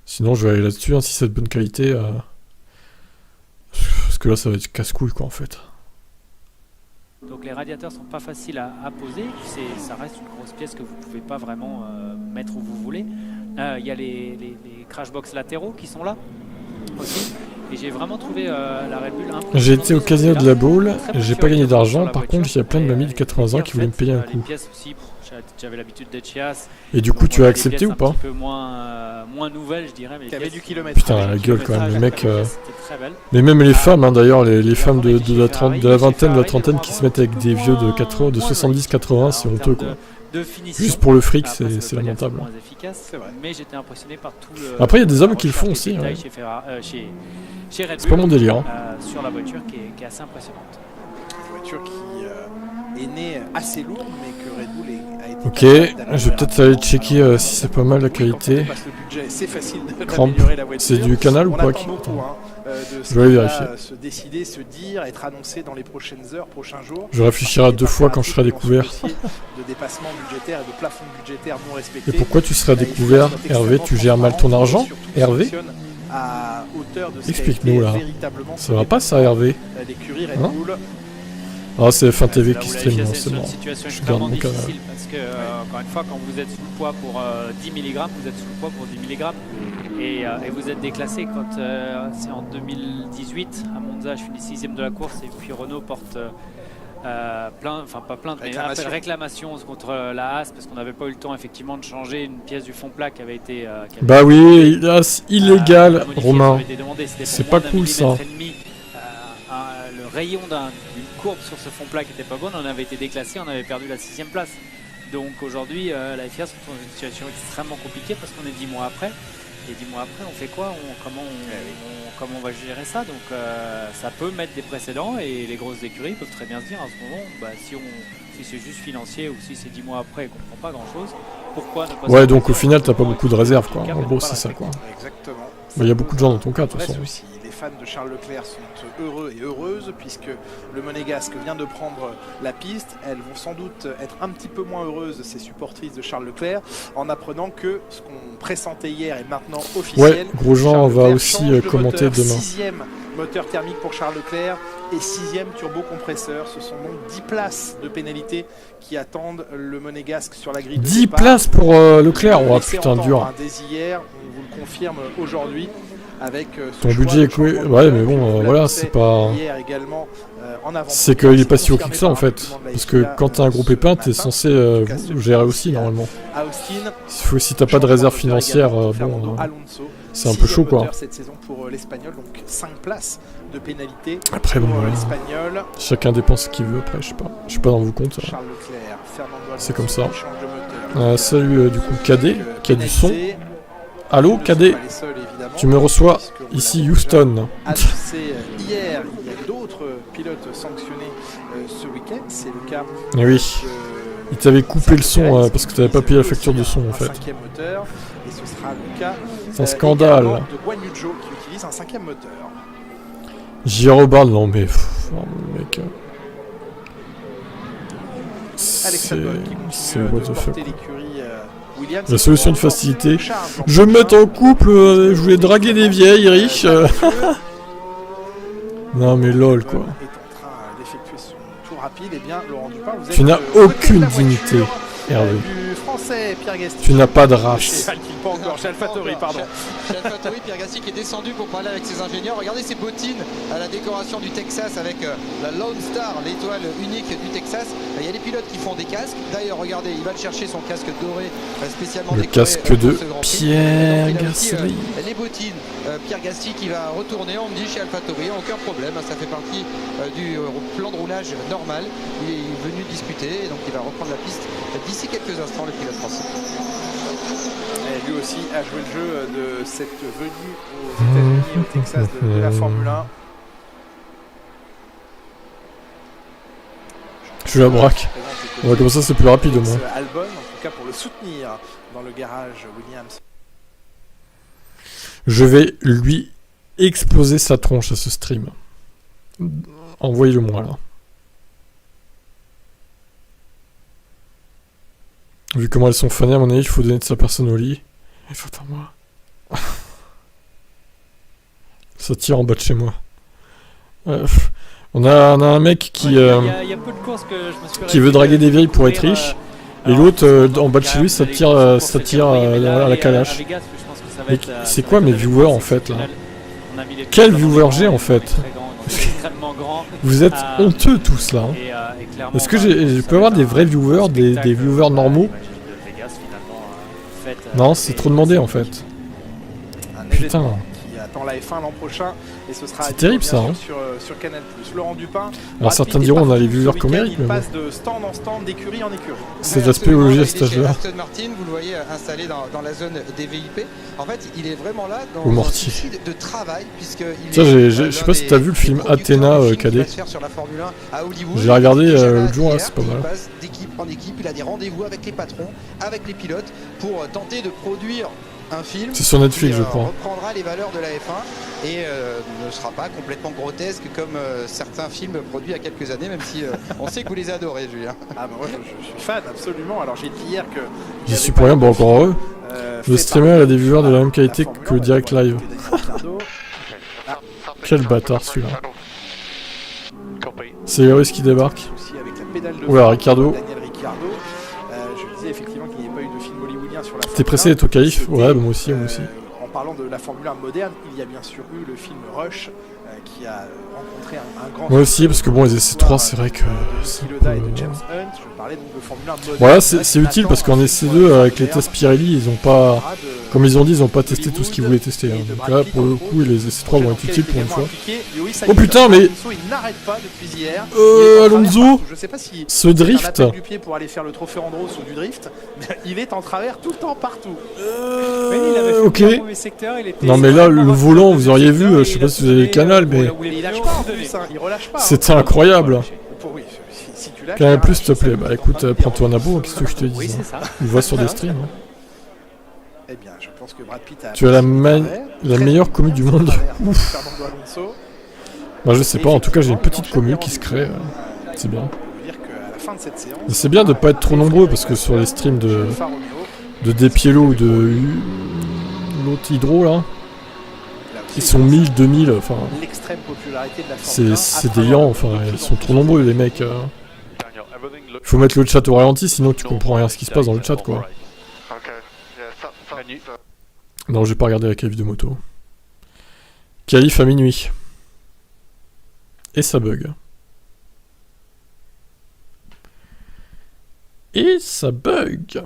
Sinon je vais aller là-dessus, hein, si c'est de bonne qualité. Parce que là ça va être casse-couille quoi en fait. Donc les radiateurs sont pas faciles à poser, ça reste une grosse pièce que vous pouvez pas vraiment mettre où vous voulez. Il y a les crashbox latéraux qui sont là aussi. Et j'ai vraiment trouvé la Red Bull. J'ai été au casino de la boule, j'ai pas gagné d'argent, par contre il y a plein de mamies de 80 ans qui voulaient me payer un coup. J'avais l'habitude d'être Chias. Et du coup tu as accepté ou pas? Un petit peu moins nouvelle je dirais. Mais avait du kilomètre. Putain la gueule quand même, le mec... Mais même les femmes hein, d'ailleurs, les femmes de la vingtaine, de la trentaine qui se mettent avec des vieux de 80, de 70-80, c'est honteux quoi. Juste pour le fric, c'est lamentable. Après il y a des hommes qui le font aussi. Ouais. C'est pas mon délire. Hein. Sur la voiture qui est assez impressionnante. Une voiture qui est née assez lourde, mais que Red Ok, je vais peut-être aller checker si c'est pas mal la qualité. C'est du canal ou pas? Je vais vérifier. Se décider, se dire, être annoncé dans les prochaines heures, prochains jours. Je réfléchirai à 2 fois quand je serai découvert. De dépassement budgétaire et de plafond budgétaire non respecté. Et pourquoi tu seras découvert, Hervé? Tu gères mal ton argent, Hervé? Explique-nous là. Ça va pas ça, Hervé? Hein? Ah, c'est F1 TV qui stream, c'est bon. Je garde mon canal. Parce que, encore une fois, quand vous êtes sous le poids pour 10 mg, vous êtes sous le poids pour 10 mg. Et vous êtes déclassé quand c'est en 2018, à Monza, je finis 6ème de la course et puis Renault porte réclamation contre la Haas parce qu'on n'avait pas eu le temps effectivement de changer une pièce du fond plat qui avait été... bah oui, illégal, Romain. C'est pas cool ça. Le rayon d'une courbe sur ce fond plat qui n'était pas bon, on avait été déclassé, on avait perdu la 6ème place. Donc aujourd'hui, la FIA se retrouve dans une situation extrêmement compliquée parce qu'on est 10 mois après. Et 10 mois après, on fait quoi? Comment on va gérer ça? Donc ça peut mettre des précédents et les grosses écuries peuvent très bien se dire à ce moment, bah, si c'est juste financier ou si c'est 10 mois après et qu'on ne prend pas grand chose, pourquoi ne pas... Ouais, donc au final, t'as pas beaucoup de réserves quoi. En gros, c'est ça quoi. Exactement. Il y a beaucoup de gens dans ton cas de toute façon. Les fans de Charles Leclerc sont heureux et heureuses puisque le Monégasque vient de prendre la piste. Elles vont sans doute être un petit peu moins heureuses, ces supportrices de Charles Leclerc, en apprenant que ce qu'on pressentait hier est maintenant officiel. Ouais, Grosjean va aussi commenter demain. 6e moteur thermique pour Charles Leclerc et 6e turbocompresseur. Ce sont donc 10 places de pénalité qui attendent le Monégasque sur la grille de 10 départ. places pour Leclerc, oh putain dur. Dès hier, on vous le confirme aujourd'hui. Avec ton budget est coupé. Ouais, mais bon, voilà, c'est pas. C'est qu'il est pas si haut que ça en fait. Parce que quand t'as un gros pépin, t'es censé gérer aussi normalement. Si t'as pas de réserve financière, bon, c'est un peu chaud quoi. Cette saison pour l'Espagnol, donc 5 places de pénalité. Après, bon, chacun dépense ce qu'il veut. Après, je sais pas dans vos comptes. C'est comme ça. Salut du coup, Cadet, qui a du son. Allô, Cadet, tu me reçois ici, Houston. Hier, il y a d'autres pilotes sanctionnés ce week-end, c'est le cas. Et oui, il t'avait coupé le son parce que tu n'avais pas payé la facture de son en fait. C'est un scandale. De Guan Yu Zhou qui utilise un 5e moteur. Girobarl, non mais mec. C'est what the fuck. La solution de facilité. Je me mets en couple, je voulais draguer des vieilles riches. Non mais lol quoi. Tu n'as aucune dignité, Hervé. Tu n'as pas de race. Chez AlphaTauri, pardon. Chez AlphaTauri, Pierre Gasly qui est descendu pour parler avec ses ingénieurs. Regardez ses bottines à la décoration du Texas avec la Lone Star, l'étoile unique du Texas. Il y a les pilotes qui font des casques. D'ailleurs, regardez, il va chercher son casque doré spécialement décoré. Le casque de Pierre Gasly. Les bottines, Pierre Gasly qui va retourner, on me dit chez AlphaTauri, aucun problème. Ça fait partie du plan de roulage normal. Il est venu discuter et donc il va reprendre la piste d'ici quelques instants, le pilote français. Et lui aussi a joué le jeu de cette venue aux États-Unis, au Texas de la Formule 1. Je suis la braque. Ouais, comme ça c'est plus rapide au moins. Albon, en tout cas pour le soutenir dans le garage Williams. Je vais lui exploser sa tronche à ce stream. Envoyez-le moi là. Vu comment elles sont fanées, à mon avis, il faut donner de sa personne au lit. Il faut à moi. Ça tire en bas de chez moi. On a un mec qui veut draguer des vieilles pour être riche. Et l'autre, en bas de chez lui, ça tire à la calache. Mais c'est quoi mes viewers en fait là? Quel viewer j'ai en fait? Vous êtes honteux tous là. Hein. Est-ce que je peux avoir des vrais viewers, des viewers normaux? Non, c'est trop demandé en fait. Putain. Qui attend la F1 l'an prochain et ce sera c'est terrible ça. Hein. Sur Canal+. Laurent Dupin. Alors certains diront on a les viewers qu'on mérite, mais bon. Passe de stand en stand, d'écurie en écurie. C'est de la spéologie à cet âge-là. Aston Martin, vous le voyez installé dans la zone des VIP. En fait, il est vraiment là dans un souci de travail puisque je sais pas si t'as vu le film Athéna, Cadet. J'ai regardé l'autre jour, c'est pas mal. D'équipe en équipe. Il a des rendez-vous avec les patrons, avec les pilotes, pour tenter de produire un film c'est sur Netflix, qui je crois. reprendra les valeurs de la F1 et ne sera pas complètement grotesque comme certains films produits il y a quelques années, même si on sait que vous les adorez, Julien. Ah bah moi je suis fan, absolument. Alors j'ai dit hier que... J'y suis pour rien, bon encore heureux. Le streamer a des viewers de la même qualité que le direct live. Quel bâtard celui-là. C'est Héroïs qui débarque. Oula, Ricardo. Je disais effectivement qu'il n'y ait pas eu de film hollywoodien sur la... T'es pressé d'être au qualif? Ouais, moi aussi, En parlant de la Formule 1 moderne, il y a bien sûr eu le film Rush qui a rencontré un grand... Moi aussi, parce que bon, les essais-3, c'est vrai que... Kiloda et de James Hunt, je parlais donc de Formule 1 moderne. Voilà, c'est utile parce qu'en essai 2, avec les tests Pirelli, ils ont pas... Comme ils ont dit, ils ont pas testé tout ce qu'ils voulaient tester. Hein. Donc là, pour le coup, les essais 3 vont être utiles pour une fois. Oh putain, mais... Alonso, ce drift... pour aller faire le trophée Andros ou du drift, il est en travers tout le temps partout. Ok. Non mais là, le volant, vous auriez vu, je sais pas si vous avez le canal, mais... C'était incroyable. Quand même plus, s'il te plaît. Bah écoute, prends-toi un abo, qu'est-ce que je te dis. Il voit sur des streams. Eh bien, je pense que Brad Pitt a... Tu as la meilleure commu du monde. Ouf. Bah je sais pas, en tout cas j'ai une petite commu qui se crée. C'est bien. C'est bien de pas être trop nombreux parce que sur les streams de Despiello ou de l'autre Hydro là, ils sont 1000, 2000, enfin... C'est délirant, enfin ils sont trop nombreux les mecs. Faut mettre le chat au ralenti sinon tu comprends rien à ce qui se passe dans le chat quoi. Non, j'ai pas regardé la qualif de moto. Qualif à minuit. Et ça bug. Et ça bug.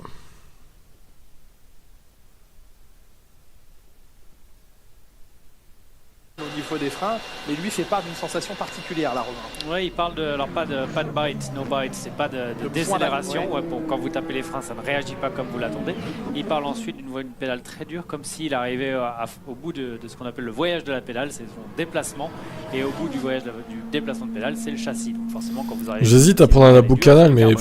Au niveau des freins, mais lui fait part d'une sensation particulière là, Romain. Oui, il parle de, alors pas de bite, no bite, c'est pas de décélération. Ouais, quand vous tapez les freins, ça ne réagit pas comme vous l'attendez. Il parle ensuite d'une pédale très dure, comme s'il arrivait au bout de ce qu'on appelle le voyage de la pédale, c'est son déplacement. Et au bout du voyage du déplacement de pédale, c'est le châssis. Donc forcément, quand vous arrivez... J'hésite à prendre un abo canal, mais...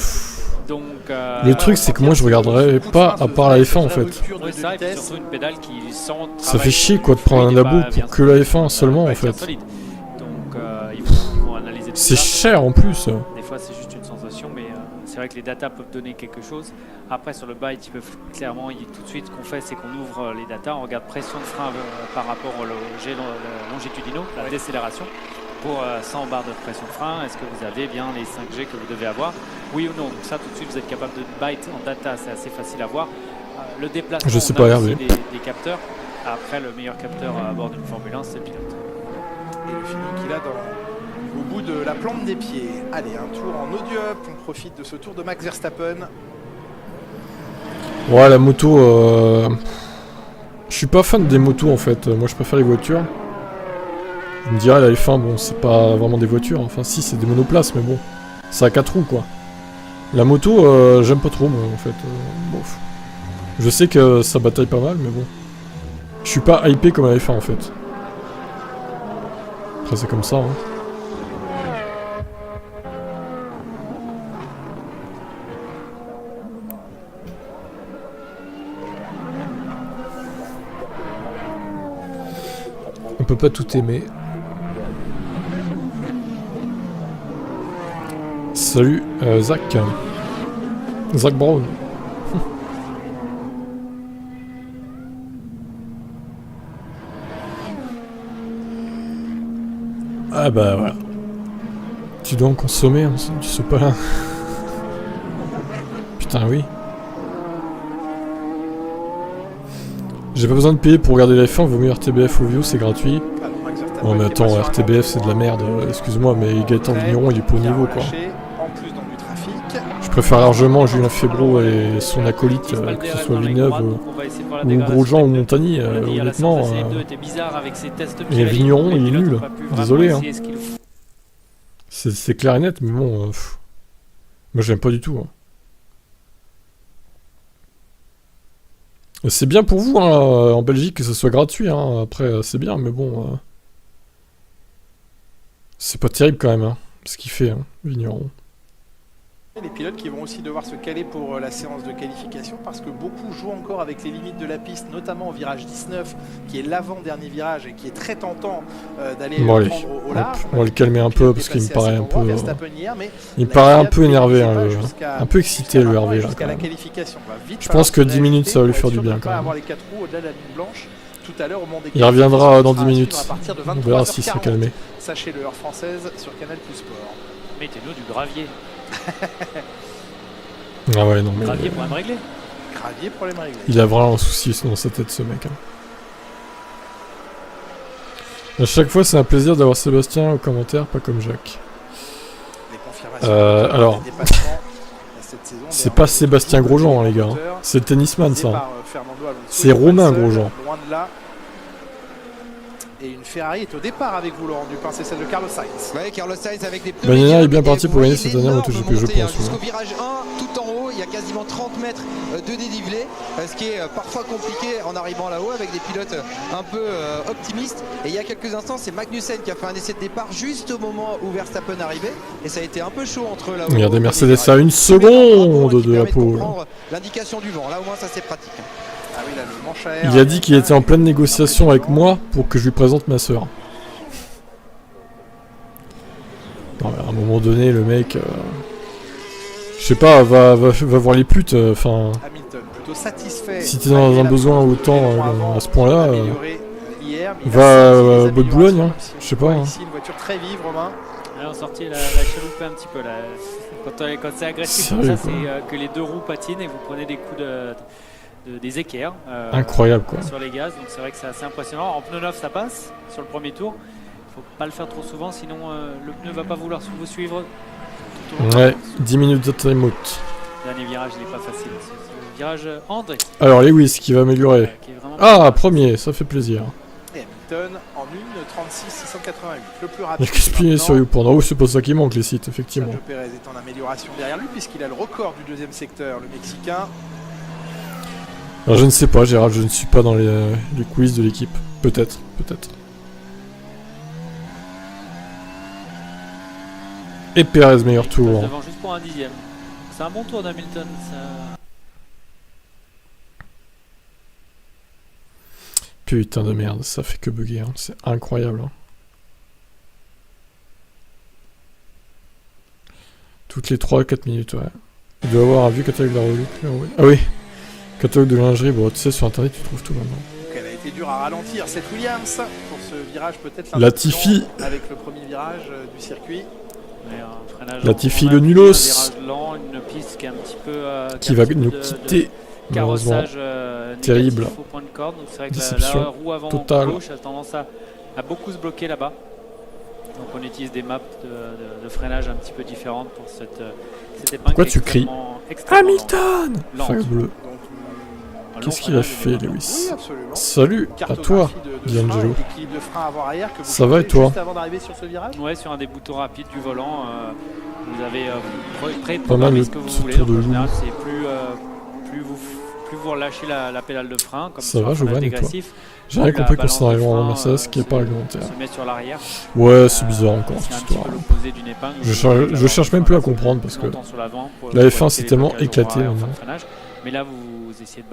Donc, le truc c'est que moi je regarderai pas à part la F1 en fait. Oui, ça, et puis surtout une pédale qui ça fait chier quoi de prendre un abo pour que la F1 seulement en fait. Donc ils vont analyser tout ça. C'est cher en plus. Des fois c'est juste une sensation, mais c'est vrai que les datas peuvent donner quelque chose. Après sur le byte, ils peuvent clairement, tout de suite ce qu'on fait c'est qu'on ouvre les datas, on regarde pression de frein par rapport au jet longitudinaux, la décélération. Pour 100 barres de pression de frein, est-ce que vous avez bien les 5G que vous devez avoir? Oui ou non? Donc ça tout de suite vous êtes capable de byte en data, c'est assez facile à voir. Le déplacement, je sais pas, aussi des capteurs. Après le meilleur capteur à bord d'une Formule 1 c'est le pilote. Et le feeling qu'il a au bout de la plante des pieds. Allez, un tour en audio-up, on profite de ce tour de Max Verstappen. Ouais, la moto... Je suis pas fan des motos en fait, moi je préfère les voitures. Je me dirais la F1, bon c'est pas vraiment des voitures, enfin si c'est des monoplaces mais bon, ça a 4 roues quoi. La moto j'aime pas trop moi en fait, bof. Je sais que ça bataille pas mal mais bon. Je suis pas hypé comme la F1 en fait. Après c'est comme ça hein. On peut pas tout aimer. Salut, Zach. Zach Brown. Ah bah voilà. Tu dois en consommer hein, du sopalin. Putain oui. J'ai pas besoin de payer pour regarder la F1, vaut mieux RTBF ou View, c'est gratuit. Non mais attends, RTBF c'est de la merde, excuse-moi, mais Gaëtan Vigneron il est pas au niveau quoi. Je préfère largement Julien Febvreau et son acolyte, que ce soit Villeneuve ou Grosjean ou Montagny, honnêtement. Et Vigneron il est nul, désolé. Hein. C'est clair et net, mais bon, moi j'aime pas du tout. Hein. C'est bien pour vous hein, en Belgique que ce soit gratuit, hein. Après c'est bien, mais bon... C'est pas terrible quand même, hein, ce qu'il fait, hein, Vigneron. Les pilotes qui vont aussi devoir se caler pour la séance de qualification parce que beaucoup jouent encore avec les limites de la piste, notamment au virage 19 qui est l'avant-dernier virage et qui est très tentant d'aller prendre au large. On va le calmer un peu parce qu'il me paraît un peu... Il me paraît un peu énervé, hein, un peu excité le Hervé là. Je pense que 10 minutes ça va lui faire du bien quand même. Il reviendra dans 10 minutes. On verra s'il sera calmé. Sachez-le, heure française sur Canal Plus Sport. Mettez-nous du gravier. Ah ouais, non mais... Gravier, problème réglé. Gravier, problème réglé. Il a vraiment un souci dans sa tête, ce mec. Hein. À chaque fois, c'est un plaisir d'avoir Sébastien aux commentaires, pas comme Jacques. Alors... C'est pas Sébastien Grosjean, hein, les gars. Hein. C'est le tennisman, ça. C'est Romain Grosjean. Et une Ferrari est au départ avec vous, Laurent Dupin, c'est celle de Carlos Sainz. Ouais, Carlos Sainz avec des pneus. Bagnaia est bien parti pour gagner cette année en MotoGP, je pense. Jusqu'au virage 1, tout en haut, il y a quasiment 30 mètres de dénivelé, ce qui est parfois compliqué en arrivant là-haut avec des pilotes un peu optimistes. Et il y a quelques instants, c'est Magnussen qui a fait un essai de départ juste au moment où Verstappen arrivait. Et ça a été un peu chaud entre là-haut. Regardez, Mercedes à 1 seconde de la pole. L'indication du vent, là au moins ça c'est pratique. Ah oui, là, le manche à air, il a dit qu'il était en pleine négociation avec moi pour que je lui présente ma sœur. Non, à un moment donné, le mec, je sais pas, va voir les putes. Enfin, si t'es dans un besoin autant à ce point-là, va au bout de Boulogne, hein. Je sais pas. Hein. Ici, une voiture très vive, Romain. Là, on sortit la chaloupe un petit peu là. Quand c'est agressif comme ça, c'est que les deux roues patinent et vous prenez des coups des équerres incroyable quoi sur les gaz, donc c'est vrai que c'est assez impressionnant. En pneu neuf ça passe sur le premier tour, il faut pas le faire trop souvent sinon le pneu va pas vouloir vous suivre tout au long. Ouais, 10 minutes de time-out. Dernier virage il est pas facile, c'est le virage André. Alors Lewis qui va améliorer, premier, ça fait plaisir. Et Hamilton en 1:36.688, le plus rapide. Il y a que spinner sur YouPorn. Oh, c'est pas ça qui manque les sites, effectivement. Sergio Pérez est en amélioration derrière lui puisqu'il a le record du deuxième secteur, le Mexicain. Alors je ne sais pas, Gérald, je ne suis pas dans les quiz de l'équipe. Peut-être. Et Pérez, meilleur tour. Devant juste pour un dixième. C'est un bon tour d'Hamilton. Ça... Putain de merde, ça fait que bugger. Hein. C'est incroyable. Hein. Toutes les 3-4 minutes, ouais. Il doit avoir un vieux catalogue de la revue. Ah oui. Catalogue de lingerie, bon tu sais sur internet tu trouves tout maintenant. Donc elle a été dure à ralentir cette Williams pour ce virage peut-être Latifi avec le premier virage du circuit. Latifi le nulos. Lent, une piste qui est un petit peu qui va nous quitter. Carrossage terrible. Au point de corde, donc c'est vrai que déception la roue avant gauche a tendance à beaucoup se bloquer là-bas. Donc on utilise des maps de freinage un petit peu différentes pour cette épingle. Pourquoi tu cries Hamilton bleu. Qu'est-ce qu'il a fait, Lewis? Oui, absolument. Salut à toi, D'Angelo. Ça va et toi? Juste avant d'arriver sur ce virage. Ouais, sur un des boutons rapides du volant, vous avez prêt de pas mal ce que vous voulez. Donc, en général, c'est plus vous relâchez la pédale de frein, comme ça va, je vois dégressif. J'ai rien compris concernant la Mercedes qui n'est pas réglementaire. Se met sur l'arrière. Ouais, c'est bizarre encore cette histoire. Je cherche même plus à comprendre parce que la F1 c'est tellement éclaté maintenant. Mais là, vous essayez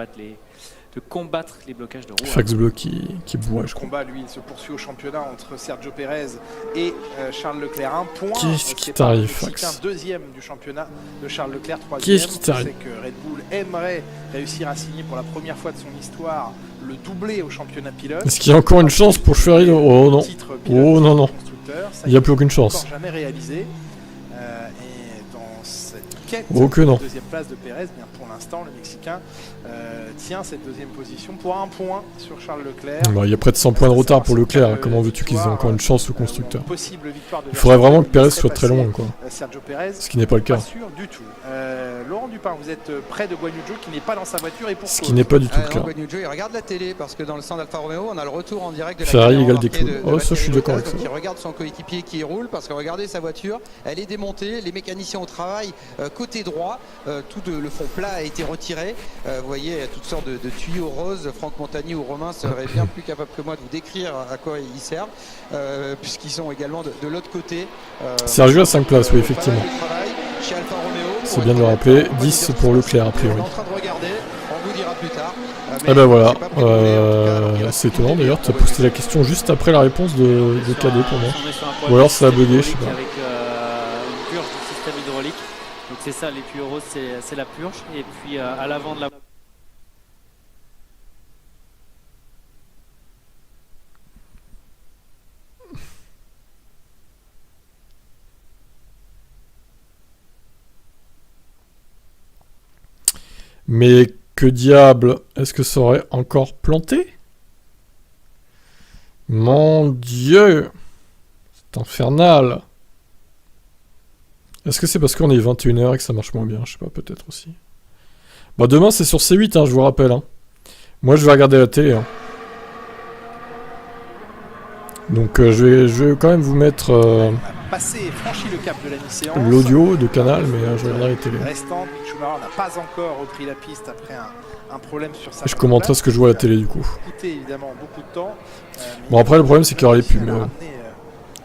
de combattre les blocages de roue. Fax Bleu qui boit, je crois. Le combat, lui, il se poursuit au championnat entre Sergio Pérez et Charles Leclerc. Un point. Qu'est-ce qui t'arrive, Fax? Deuxième du championnat de Charles Leclerc. Qu'est-ce qui t'arrive? C'est que Red Bull aimerait réussir à signer pour la première fois de son histoire le doublé au championnat pilote. Est-ce qu'il y a encore une chance pour Ferrari? Oh non. Oh non, non. Il n'y a plus aucune chance. Encore jamais réalisé. Et dans cette quête de deuxième place de Pérez, bien pour l'instant, le Mexicain tient cette deuxième position pour un point sur Charles Leclerc. Bah, il y a près de 100 points de retard pour Leclerc. Comment veux-tu qu'ils aient encore une chance au constructeur? Il faudrait vraiment que Pérez soit très loin, quoi. Sergio Pérez, ce qui n'est pas le cas. Pas sûr du tout. Laurent Dupin, vous êtes près de Guan Yu Zhou qui n'est pas dans sa voiture et pour ce qui n'est pas du tout le cas. Guan Yu Zhou, il regarde la télé parce que dans le centre d'Alfa Romeo, on a le retour en direct de la Ferrari égale des clous. Oh, ça, je suis d'accord avec ça. Il regarde son coéquipier qui roule parce que regardez sa voiture, elle est démontée, les mécaniciens au travail, côté droit, tout le fond plat a été retiré. Vous voyez toutes sortes de tuyaux roses. Franck Montagny ou Romain seraient bien plus capables que moi de vous décrire à quoi ils servent, puisqu'ils sont également de l'autre côté. Sergio a 5 places, oui, effectivement. chez Alfa Romeo. C'est bien de le rappeler. 10 pour Leclerc, a priori. On est en train de regarder, on vous dira plus tard. Et ben voilà, c'est étonnant d'ailleurs, tu as posé la question juste après la réponse de Cadet pour moi. Ou alors ça a bugué, je sais pas. Avec une purge du système hydraulique. Donc c'est ça, les tuyaux roses, c'est la purge. Et puis à l'avant de la... Mais que diable, est-ce que ça aurait encore planté? Mon Dieu, c'est infernal. Est-ce que c'est parce qu'on est 21h et que ça marche moins bien? Je sais pas, peut-être aussi. Bah demain c'est sur C8, hein, je vous rappelle. Hein. Moi je vais regarder la télé. Hein. Donc je vais quand même vous mettre franchi le cap de la mi-séance. L'audio de Canal, mais je regarderai la télé. Restant, Mick Schumacher n'a pas encore repris la piste après un problème sur sa... Et je commenterai ce que je vois à la télé du coup. Coûté évidemment beaucoup de temps. Bon après le problème c'est qu'il y aura les pubs. Mais,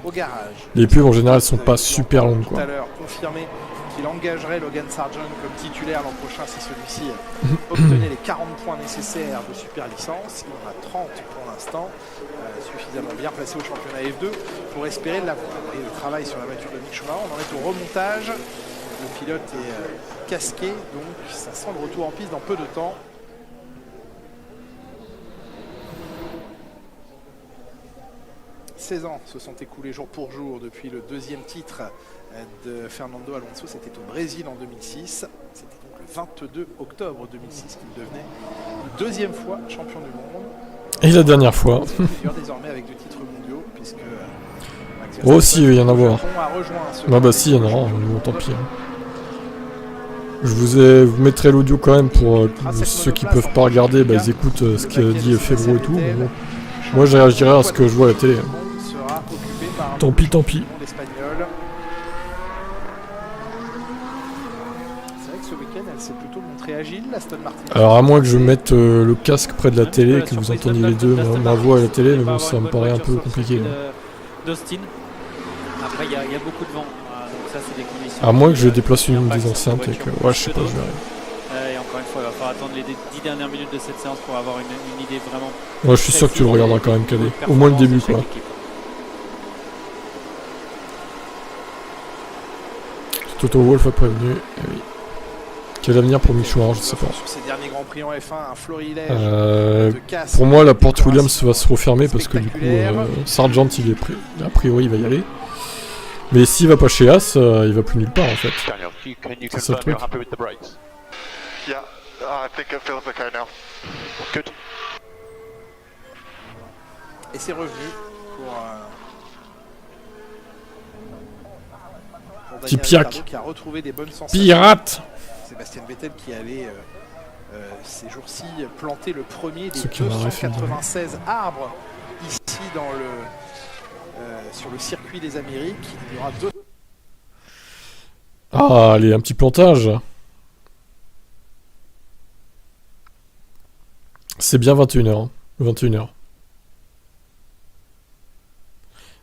au garage. Les pubs en général sont pas super longues quoi. Tout à l'heure confirmé qu'il engagerait Logan Sargent comme titulaire l'an prochain si celui-ci obtenait les 40 points nécessaires de super licence. Il en a 30 pour l'instant, suffisamment bien placé au championnat F2 pour espérer l'avoir. Et le travail sur la voiture de Mick Schumacher, on en est au remontage. Le pilote est casqué, donc ça sent le retour en piste dans peu de temps. « 16 ans se sont écoulés jour pour jour depuis le deuxième titre de Fernando Alonso. C'était au Brésil en 2006. C'était donc le 22 octobre 2006 qu'il devenait une deuxième fois champion du monde. Et la dernière fois. Désormais avec 2 titres mondiaux, puisque... Oh si, il y en a voir. Ah bah si, il y en aura, tant pis. Hein. Je vous mettrai l'audio quand même pour ceux qui peuvent pas regarder, bah, ils écoutent ce qu'a dit Febro et tout. Mais bon. Moi je réagirai à ce que je vois à la télé. Tant pis, tant pis. C'est vrai que ce week-end, elle s'est plutôt montrée agile, l'Aston Martin. Alors à moins que je mette le casque près de la télé et que vous entendiez les deux, ma voix à la télé, mais bon, ça me paraît un peu compliqué. D'Austin. Après, il y a beaucoup de vent, donc ça c'est des conditions. À moins que je déplace une des enceintes et que... Ouais, je sais pas, je verrai. Et encore une fois, il va falloir attendre les 10 dernières minutes de cette séance pour avoir une idée vraiment... Ouais, je suis sûr que tu le regarderas quand même, Cadet. Au moins le début, quoi. Toto Wolff a prévenu. Eh oui. Quel avenir pour Mick Schumacher, je sais pas. Sur ces derniers Grands Prix en F1, un florilège pour moi, la porte Williams va se refermer parce que du coup, Sargent, il est prêt. A priori, il va y aller. Mais s'il va pas chez As, il va plus nulle part en fait. C'est ça le truc. Et c'est revenu pour Petit Piac. Qui a retrouvé des bonnes sensations. Pirate. Sébastien Vettel qui allait ces jours-ci planter le premier des 296 arbres ici dans sur le circuit des Amériques. Il y aura 2. Ah, allez, un petit plantage. C'est bien 21h. 21h.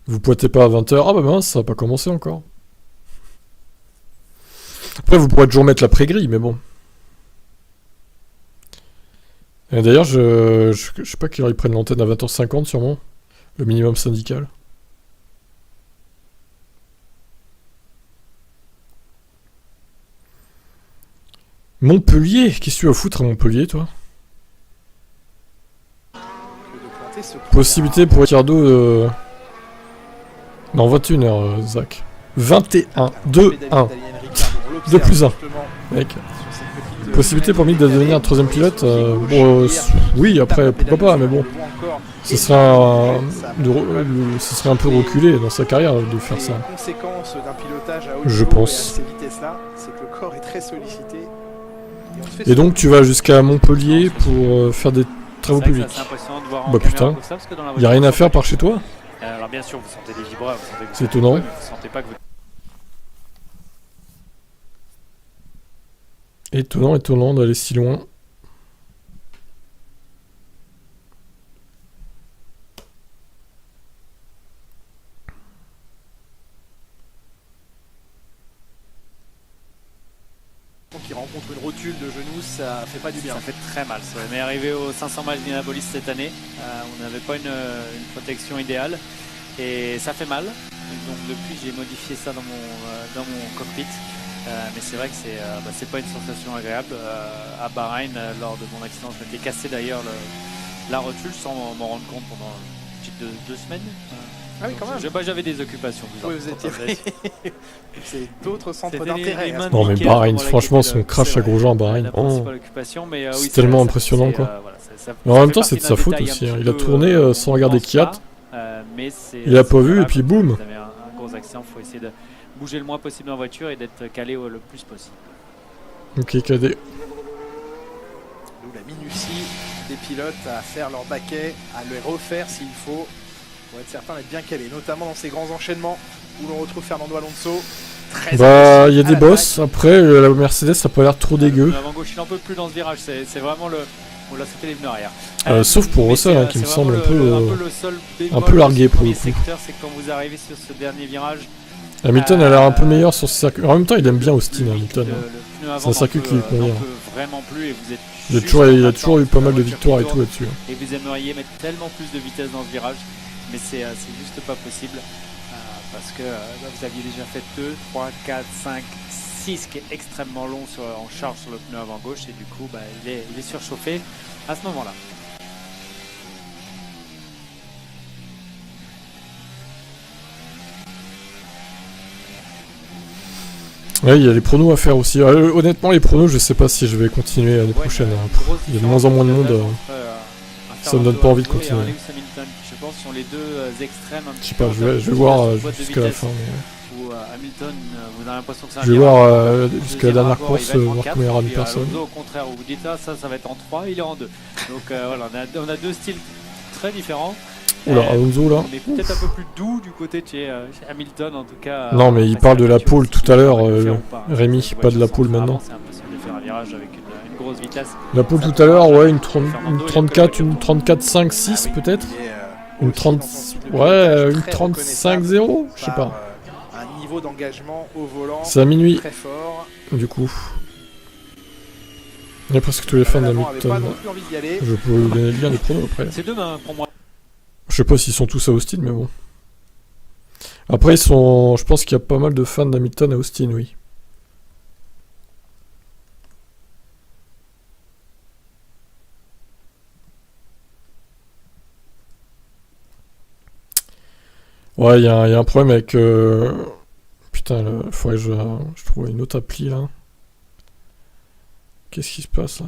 Vous pointez pas à 20h. Ah bah mince, ça n'a pas commencé encore. Après, vous pourrez toujours mettre la pré-grille, mais bon. D'ailleurs, je sais pas qu'ils prennent l'antenne à 20h50 sûrement. Le minimum syndical. Montpellier, qu'est-ce que tu vas foutre à Montpellier, toi? Possibilité pour Ricciardo non, 21h, Zach. 21, 2-1. 2 plus 1. Mec. Possibilité pour Mick de devenir un troisième pilote bon, oui, après, pourquoi pas, mais bon. Ce serait un peu reculé dans sa carrière de faire ça. Je pense. Et donc tu vas jusqu'à Montpellier pour faire des travaux publics. Bah putain, y a rien à faire par chez toi? Alors bien sûr, vous sentez des vibras, c'est étonnant. Vous sentez pas que vous... Étonnant d'aller si loin. qui rencontre une rotule de genoux, ça fait pas du bien. Ça fait très mal. Ça m'est arrivé aux 500 miles d'Indianapolis cette année. On n'avait pas une protection idéale et ça fait mal. Donc depuis, j'ai modifié ça dans mon cockpit. Mais c'est vrai que c'est pas une sensation agréable. À Bahreïn, lors de mon accident, je m'étais cassé d'ailleurs la rotule sans m'en rendre compte pendant une petite 2 semaines. Ah oui, quand même. J'avais des occupations. Oui, vous étiez. C'est d'autres centres d'intérêt. Non, mais Bahreïn, franchement, son crash à Grosjean à Bahreïn, c'est tellement impressionnant, quoi. Mais en même temps, c'est de sa faute aussi. Il a tourné sans regarder Kiat. Il a pas vu et puis boum. Vous avez un gros accident, il faut essayer de bouger le moins possible en voiture et d'être calé le plus possible. Ok, KD. D'où la minutie des pilotes à faire leur baquet, à le refaire s'il faut, pour être certain d'être bien calé, notamment dans ces grands enchaînements où l'on retrouve Fernando Alonso. Bah, il y a des bosses. Après, la Mercedes, ça a pas l'air trop dégueu. L'avant gauche, il en peut plus dans ce virage. C'est vraiment le. On l'a sauté les pneus arrière. Sauf pour Russell, hein, qui me semble un peu largué pour le coup. C'est que quand vous arrivez sur ce dernier virage. Hamilton a l'air un peu meilleur sur ce circuit. En même temps, il aime bien Austin, Hamilton. C'est un circuit qui lui convient. Vraiment plus et vous êtes il a toujours eu pas mal de victoires et tout là-dessus. Et vous aimeriez mettre tellement plus de vitesse dans ce virage, mais c'est juste pas possible. Parce que vous aviez déjà fait 2, 3, 4, 5, 6 qui est extrêmement long en charge sur le pneu avant gauche et du coup il est surchauffé à ce moment-là. Ouais, il y a les pronos à faire aussi. Honnêtement, les pronos, je sais pas si je vais continuer l'année prochaine. Il y a de moins en moins de monde. Ça me donne pas envie de continuer. Je pense sur les deux extrêmes. Je sais pas, je vais voir jusqu'à la fin. Où Hamilton, vous avez l'impression que c'est un je vais voir jusqu'à la dernière course, voir combien il y aura de personnes. Au contraire, vous dites ça va être en 3, il est en 2. Donc voilà, on a deux styles très différents. Oula, Alonso là. On est peut-être un peu plus doux du côté de chez Hamilton en tout cas. Non, mais il parle de la pole tout à l'heure, Rémi, pas de la pole maintenant. C'est impossible de faire un virage avec une grosse vitesse. La pole tout à l'heure, ouais, une 34, une 34, 6 peut-être. Une 30, ouais, une 35-0, je sais pas. Un niveau d'engagement au volant. C'est à minuit. Très fort. Du coup. Il y a presque tous les fans d'Hamilton. Je peux vous donner le lien des pronos après. C'est demain pour moi. Je sais pas s'ils sont tous à Austin, mais bon. Après, je pense qu'il y a pas mal de fans d'Hamilton à Austin, oui. Ouais, il y a un problème avec... Putain, il faudrait que je trouve une autre appli, là. Qu'est-ce qui se passe, là ?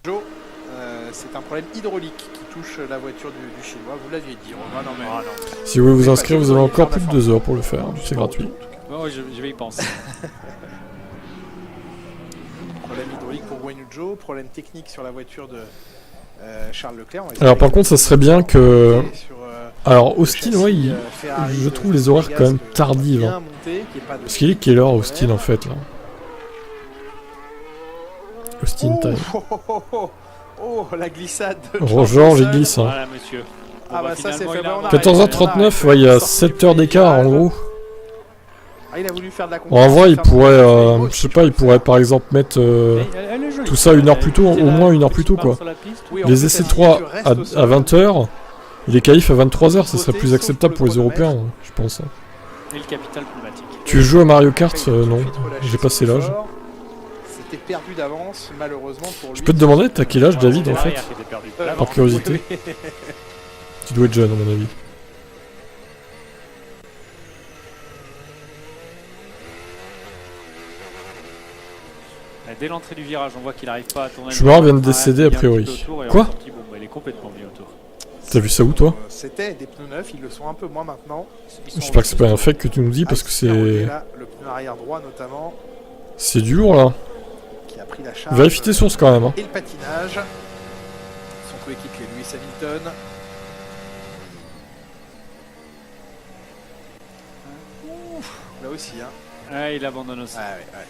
Joe, c'est un problème hydraulique qui touche la voiture du Chinois, vous l'aviez dit. Si vous voulez vous inscrire, vous avez encore plus de 2 heures pour le faire, c'est gratuit. Ouais, je vais y penser. Problème hydraulique pour Guanyu Zhou, problème technique sur la voiture de Charles Leclerc. Alors par contre, ça serait bien que... Alors Austin, ouais, je trouve les horaires quand même tardives. Hein. Parce qu'il est quelle heure Austin en fait là? Austin time. Oh, la glissade de Grosjean, il glisse. Hein. Voilà, monsieur. Ah bah ça c'est fait. 14h39, ouais, il y a 7 heures d'écart en gros. Ah, il a voulu faire de la en vrai, il pourrait, je sais pas, il pourrait par exemple mettre tout ça 1 heure plus tôt, au moins 1 heure plus tôt quoi. Les essais 3 à 20h, et les qualifs à 23h, ça serait plus acceptable pour les Européens, je pense. Et le capital pneumatique. Tu joues à Mario Kart? Non, j'ai passé l'âge. C'était perdu d'avance, malheureusement pour lui. Je peux te demander, t'as quel âge David en fait? Par curiosité. Tu dois être jeune à mon avis. Dès l'entrée du virage, on voit qu'il n'arrive pas à tourner. Schumacher vient de décéder a priori. Quoi? Il est complètement mis autour. T'as vu ça où toi? C'était des pneus neufs, ils le sont un peu moins maintenant. J'espère que c'est pas un fake que tu nous dis parce que c'est... Le pneu arrière droit notamment. C'est dur là. Qui a pris la charge. Vérifie tes sources quand même. Hein. Et le patinage. Son coéquipier Lewis Hamilton. aussi. Hein. Ouais, il abandonne aussi. Ah, ouais.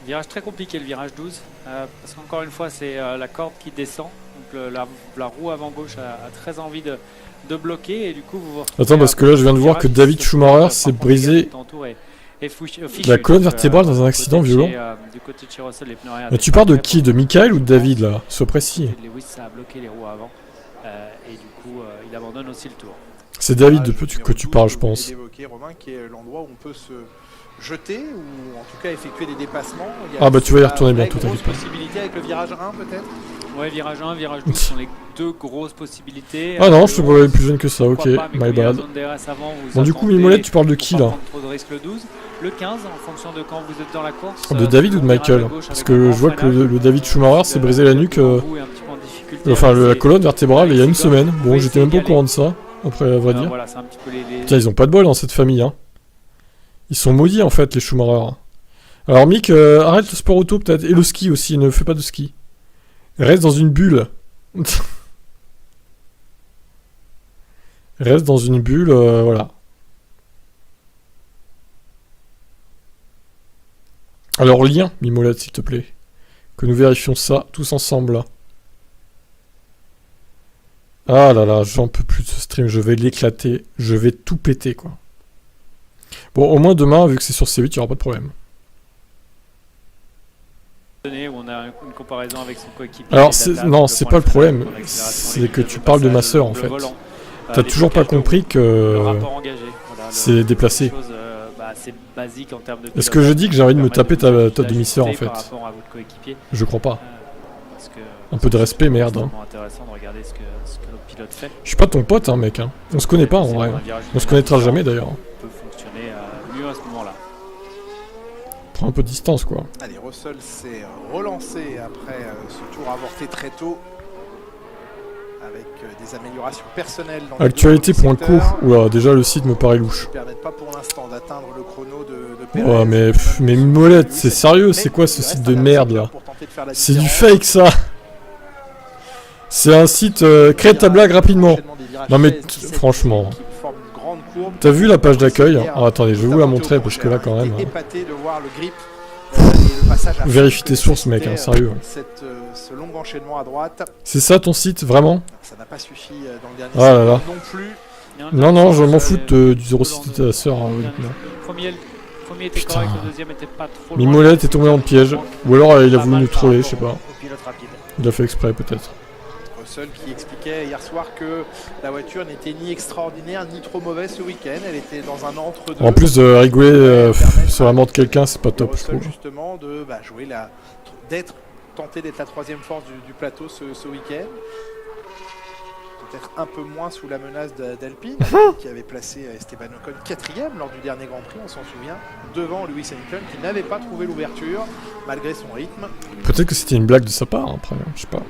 Virage très compliqué, le virage 12. Parce qu'encore une fois, c'est la corde qui descend. Donc la roue avant gauche a très envie de bloquer. Et du coup, vous attends, parce que là, je viens de voir que David Schumacher s'est brisé la colonne vertébrale dans un accident violent. Mais tu parles de qui? De Michael ou de David, là? Sois précis. Lewis a bloqué les roues avant. Et du coup, il abandonne aussi le tour. C'est David que tu parles, je pense. Évoqué, Romain, qui est l'endroit où on peut se jeter ou en tout cas effectuer des dépassements. Ah bah tu vas y retourner bientôt, t'inquiète pas. Possibilité avec le virage 1 peut-être. Ouais, virage 1, virage 12 sont les deux grosses possibilités. Ah non, je te voyais plus jeune que ça, ok, my bad. Bon du coup, Mimolette, tu parles de qui là? Trop de risque le 12, le 15 en fonction de quand vous êtes dans la course. De David ou de Michael? Parce que je vois que le David Schumacher s'est brisé la nuque, enfin la colonne vertébrale il y a une semaine. Bon, j'étais même pas au courant de ça, après à vrai dire. Tiens, ils ont pas de bol dans cette famille, hein. Ils sont maudits en fait, les Schumacher. Alors Mick, arrête le sport auto peut-être, et le ski aussi, ne fais pas de ski. Reste dans une bulle. Reste dans une bulle, voilà. Alors lien, Mimolette, s'il te plaît. Que nous vérifions ça tous ensemble. Ah là là, j'en peux plus de ce stream, je vais l'éclater. Je vais tout péter, quoi. Bon, au moins demain, vu que c'est sur C8, il n'y aura pas de problème. Où on a une comparaison avec son coéquipier. Alors, non, c'est pas le problème. C'est que tu parles de ma sœur, en fait. T'as toujours pas compris que c'est déplacé. Est-ce que je dis que j'ai envie de me taper ta demi-sœur, en fait? Je crois pas. Un peu de respect, merde. Hein. Je suis pas ton pote, hein, mec. Hein. On se connaît pas, en vrai. On se connaîtra jamais, d'ailleurs. Mieux à ce moment-là. Prends un peu de distance, quoi. Allez, Russell s'est relancé après ce tour avorté très tôt avec des améliorations personnelles dans actualité pour un coup. Oula, déjà le site me paraît louche. Ne permettent pas pour l'instant d'atteindre le chrono de Perez. Oh mais Molette, c'est sérieux, c'est quoi ce site de merde là? C'est du fake ça. C'est un site crée ta blague rapidement. Non mais franchement. T'as vu la page d'accueil? Oh, attendez, je vais vous la montrer parce que là quand même. Vérifie tes sources, mec, hein, sérieux. Ce long enchaînement à droite. C'est ça ton site, vraiment? Ça n'a pas suffi dans le dernier ah là là. non plus. Non, je m'en fous du 06 de ta sœur. Hein, oui, le premier était correct, le deuxième était pas trop loin. Mimolette est tombé dans le piège. Ou alors il a voulu nous troller, je sais pas. Il a fait exprès peut-être. Russell qui expliquait hier soir que la voiture n'était ni extraordinaire ni trop mauvaise ce week-end. Elle était dans un entre-deux. En plus de rigoler sur la mort de quelqu'un, c'est pas top, je trouve. Justement de jouer tenter d'être la troisième force du plateau ce week-end. Peut-être un peu moins sous la menace d'Alpine, qui avait placé Esteban Ocon 4ème lors du dernier Grand Prix, on s'en souvient, devant Lewis Hamilton qui n'avait pas trouvé l'ouverture malgré son rythme. Peut-être que c'était une blague de sa part, après, je sais pas.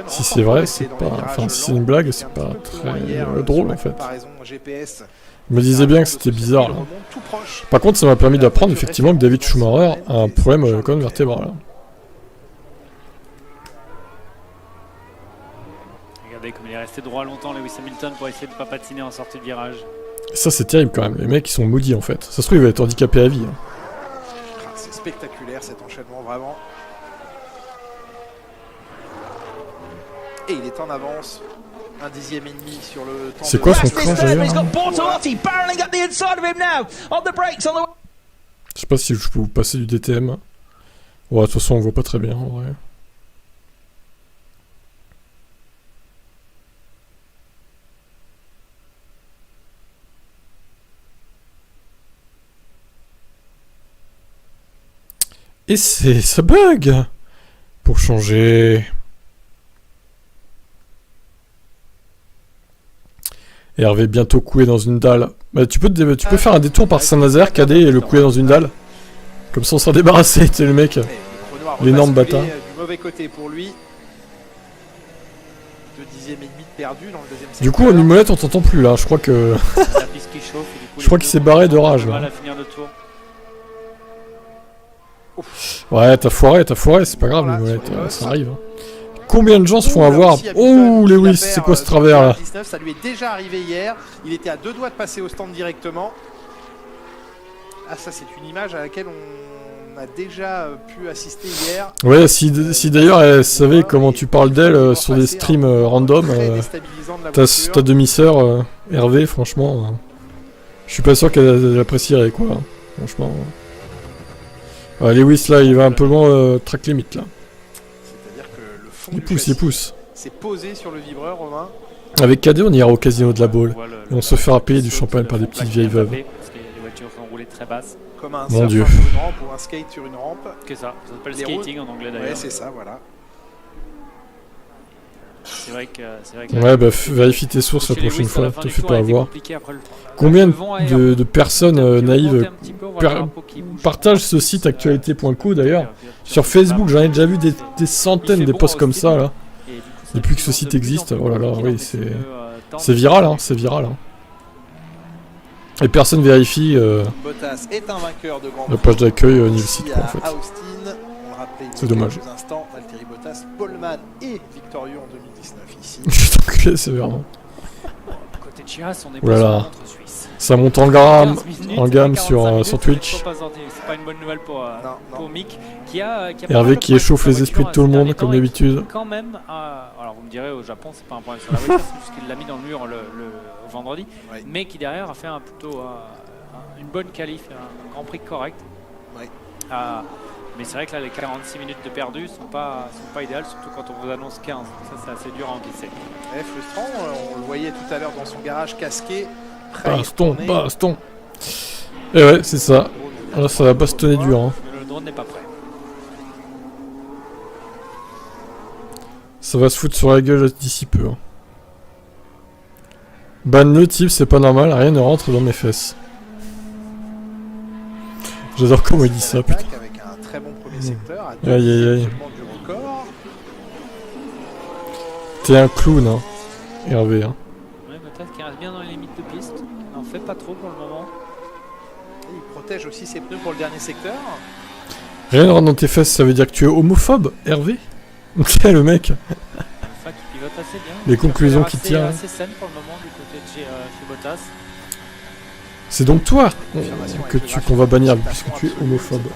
Si c'est vrai, c'est pas. Enfin, si c'est une blague, c'est pas très drôle en fait. Je me disais bien que c'était bizarre là. Par contre, ça m'a permis d'apprendre effectivement que David Schumacher a un problème avec la colonne vertébrale. Regardez comme il est resté droit longtemps, Lewis Hamilton, pour essayer de ne pas patiner en sortie de virage. Ça, c'est terrible quand même. Les mecs, ils sont maudits en fait. Ça se trouve, il va être handicapé à vie. Hein. C'est spectaculaire cet enchaînement, vraiment. Et il est en avance, 1 dixième et demi sur le temps. C'est quoi son crash d'ailleurs? Je sais pas si je peux vous passer du DTM. Ouais, de toute façon on voit pas très bien en vrai. Et ça bug pour changer. Hervé bientôt coué dans une dalle. Bah, tu peux faire un détour par Saint-Nazaire, cadet, et le couler dans une dalle. Comme ça on s'en débarrassait, tu sais le mec. L'énorme bâtard. Du mauvais côté pour lui. 2 dixièmes et demi perdu dans le deuxième secteur. Du coup, au Mimolette, on t'entend plus là. Je crois que. Je crois qu'il s'est barré de rage là. Ouais, t'as foiré, c'est pas grave, Mimolette, ça arrive. Hein. combien de gens se font avoir? Oh, Lewis, c'est quoi ce travers là? 19, ça lui est déjà arrivé hier. Il était à 2 doigts de passer au stand directement. Ah, ça, c'est une image à laquelle on a déjà pu assister hier. Ouais, si d'ailleurs elle savait comment tu parles d'elle sur des streams random, ta demi-sœur, Hervé, franchement, je suis pas sûr qu'elle apprécierait quoi, franchement. Lewis là, il va un peu loin, track limit là. C'est-à-dire que le fond il pousse. C'est posé sur le vibreur, Romain. Avec KD, on ira au casino de la Baule. Et on se fera payer du champagne par des petites vieilles veuves. Les voitures sont roulées très basses. Comme un surf sur une rampe ou un skate sur une rampe. Que ça s'appelle skating en anglais d'ailleurs. Ouais, c'est ça, voilà. C'est vrai que ouais, bah vérifie tes sources la prochaine fois, te fais pas avoir. Combien de personnes naïves partagent ce site actualité.co d'ailleurs? Sur Facebook, j'en ai déjà vu des centaines de posts comme ça là. Depuis que ce site existe, oh là là, oui, c'est viral, hein, c'est viral. Hein. Et personne vérifie Bottas est un vainqueur de Grand Prix. la page d'accueil au niveau site quoi, en fait. C'est dommage. Valtteri Bottas, Poleman et victorieux en 2019 ici. Je suis enculé sévèrement. Côté Chias, on est voilà. Ça monte en gamme sur Twitch. C'est pas une bonne nouvelle pour Mick qui a Hervé qui échauffe les esprits de tout le monde comme d'habitude. Quand même, alors vous me direz au Japon c'est pas un problème sur la voiture, c'est juste qu'il l'a mis dans le mur le vendredi, mais qui derrière a fait plutôt une bonne qualif, un Grand Prix correct. Mais c'est vrai que là les 46 minutes de perdu sont pas idéales, surtout quand on vous annonce 15. Ça c'est assez dur à encaisser. Frustrant, on le voyait tout à l'heure dans son garage casqué. Baston. Et ouais, c'est ça. Là, ça va bastonner dur. Hein. Le drone n'est pas prêt. Ça va se foutre sur la gueule d'ici peu. Hein. Ban le type, c'est pas normal, rien ne rentre dans mes fesses. J'adore comment il dit ça, putain. Avec un très bon premier secteur, aïe. T'es un clown, hein, Hervé. Hein. Ouais, Bottas qui reste bien dans les limites de piste. Il n'en fait pas trop pour le moment. Et il protège aussi ses pneus pour le dernier secteur. Rien ne rentre dans tes fesses, ça veut dire que tu es homophobe, Hervé? C'est le mec. Qui pivote assez bien. Les conclusions qui tirent. C'est assez saine pour le moment du côté de chez Bottas. C'est donc toi qu'on va bannir puisque tu es homophobe.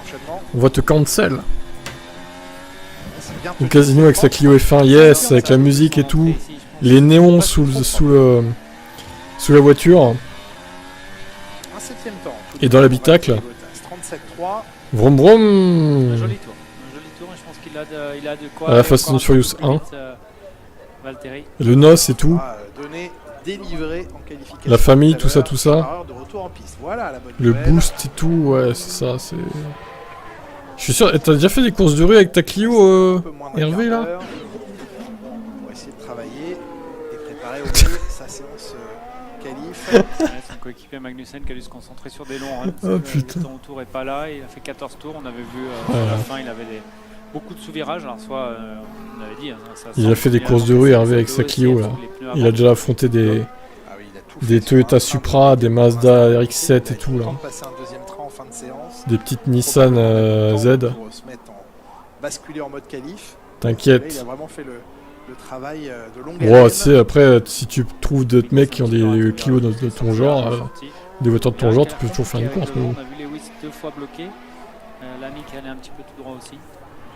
On va te cancel. Au casino avec sa Clio F1, yes, avec la musique et tout. Les néons sous la voiture. Et dans l'habitacle. Vroom vroom. Un joli tour, et je pense qu'il a de quoi. À la Fast and Furious 1. Valtteri. Le noce et tout. La famille, tout ça. Le boost et tout, ouais, c'est ça, c'est... Je suis sûr, t'as déjà fait des courses de rue avec ta Clio, Hervé, là? On va essayer de travailler et préparer au mieux sa séance qualif. Son coéquipier Magnussen qui a dû se concentrer sur des longs runs. Oh putain. Le temps au tour est pas là, il a fait 14 tours, on avait vu à la fin, il avait beaucoup de sous-virages, alors soit, on avait dit... Il a fait des courses de rue, Hervé, avec sa Clio, là. Il a déjà affronté des Toyota Supra, des Mazda RX-7 et tout, là. Des petites Nissan Z. Basculer en mode qualif. T'inquiète. Il a vraiment fait le travail de longue haleine. Ouais, tu sais, après, si tu trouves d'autres mecs qui ont des Clio de ton genre, des voitures de ton genre, tu peux toujours faire une course. On a vu Lewis 2 fois bloqué. L'ami qui allait un petit peu tout droit aussi.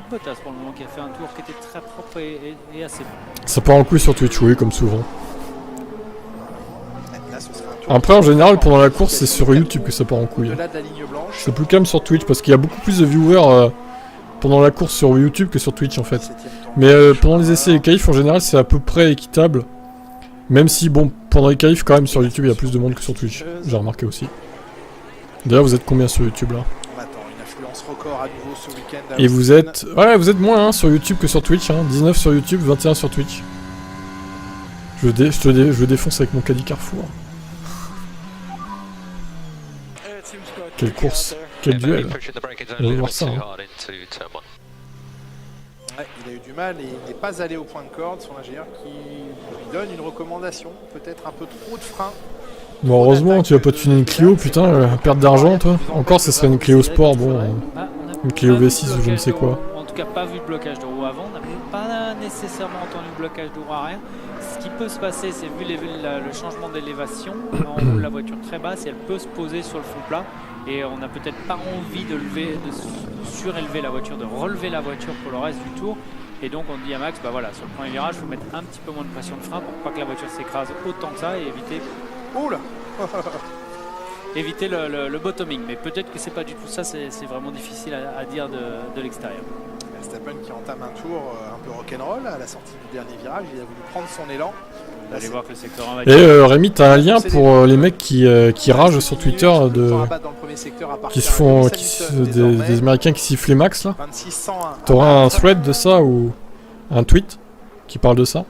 Bottas pour le moment qui a fait un tour qui était très propre et assez bon. Ça part en couille sur Twitch, oui, comme souvent. Après, en général, pendant la course, c'est sur YouTube que ça part en couille. C'est plus calme sur Twitch parce qu'il y a beaucoup plus de viewers pendant la course sur YouTube que sur Twitch en fait. Mais pendant les essais et les qualifs, en général, c'est à peu près équitable. Même si, bon, pendant les qualifs, quand même, sur YouTube, il y a plus de monde que sur Twitch. J'ai remarqué aussi. D'ailleurs, vous êtes combien sur YouTube là? Et vous êtes... Ouais, vous êtes moins hein, sur YouTube que sur Twitch. Hein. 19 sur YouTube, 21 sur Twitch. Je défonce avec mon caddie Carrefour. Quelle course, quel duel. On va voir ça. Hein. Ouais, il a eu du mal et il n'est pas allé au point de corde. Son ingénieur qui lui donne une recommandation. Peut-être un peu trop de frein. Bon, heureusement, tu vas pas tuner une Clio, putain, perte d'argent, toi. Encore, ce serait une Clio Sport, bon. Une Clio V6 ou je ne sais quoi. En tout cas, pas vu de blocage de roue avant. pas nécessairement entendu blocage de roue arrière. Ce qui peut se passer, c'est vu le changement d'élévation, on roule la voiture très basse et elle peut se poser sur le fond plat. Et on n'a peut-être pas envie de surélever la voiture, de relever la voiture pour le reste du tour. Et donc on dit à Max, bah voilà, sur le premier virage, il faut mettre un petit peu moins de pression de frein pour pas que la voiture s'écrase autant que ça et éviter, éviter le bottoming. Mais peut-être que c'est pas du tout ça, c'est vraiment difficile à dire de l'extérieur. Verstappen qui entame un tour un peu rock'n'roll à la sortie du dernier virage, il a voulu prendre son élan. Là, allez voir que le secteur 1 va et Rémi, t'as un lien pour les mecs qui ragent sur Twitter qui se font des Américains qui sifflent les max là. T'auras un thread de ça ou un tweet qui parle de ça.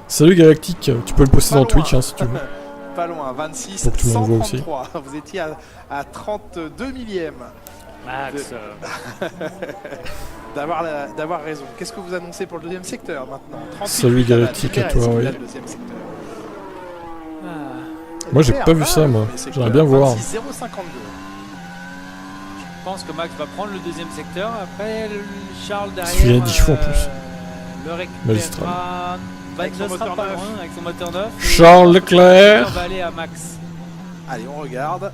Salut Galactique, tu peux le poster dans Twitch hein, si tu veux. Pas loin, 26, pour que tout le monde voit aussi. 133. Vous étiez à 32 millièmes. Max d'avoir raison. Qu'est-ce que vous annoncez pour le deuxième secteur maintenant? Salut Galactique à toi, oui. Moi j'ai pas vu ça, moi. J'aimerais bien voir. 0,52. Je pense que Max va prendre le deuxième secteur. Après, Charles derrière. Il y a 10 chevaux en plus. Le récupérera. Avec son moteur neuf. Avec son moteur neuf. Charles Leclerc. On va aller à Max. Allez, on regarde.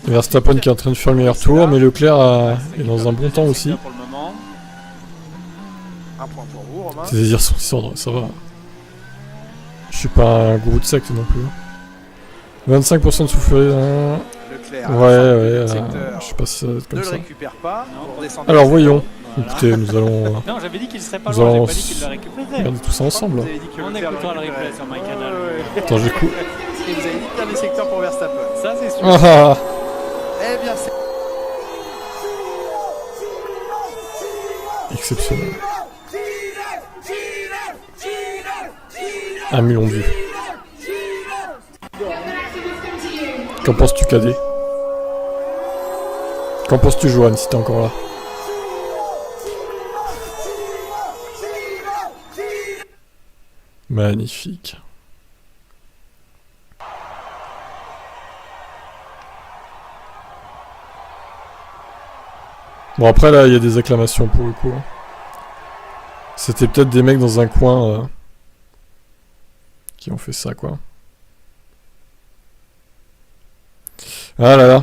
Verstappen qui est en train de faire le meilleur tour, mais Leclerc est dans un bon temps aussi. Un point pour vous, Romain. C'est-à-dire ça va. Je suis pas un gourou de secte non plus. 25% de soufflerie. Leclerc. Ouais, je sais pas si ça va être comme ça. Ne le récupère pas. Alors voyons. Écoutez, nous allons. Non, j'avais dit qu'il serait pas loin, j'ai pas dit qu'il le récupérait. Regardez tout ça ensemble. On écoutera le replay sur my canal. Attends, j'écoute. Et vous avez dit dernier secteur pour Verstappen. Ça, c'est sûr. Ah. Eh bien, c'est exceptionnel. 1 million de vues. Qu'en penses-tu, Cadet? Qu'en penses-tu, Johan, si t'es encore là? Magnifique. Bon, après là il y a des acclamations pour le coup. C'était peut-être des mecs dans un coin qui ont fait ça quoi. Ah là là.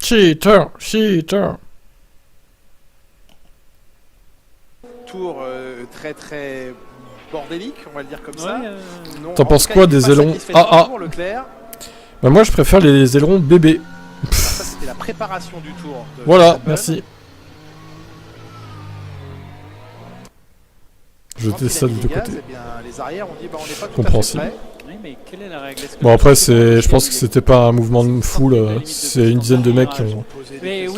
Cheater, cheater. Tour très très bordélique, on va le dire comme ça. T'en penses quoi des ailerons AA? Bah moi je préfère les ailerons bébés. Ça c'était la préparation du tour. Voilà, merci. Je teste ça de deux côtés. Les arrières ont dit bah on n'est pas tout compréhensible. à fait prêt. Oui, mais quelle est la règle? Bon après je pense que c'était pas un mouvement de foule, c'est une dizaine de mecs qui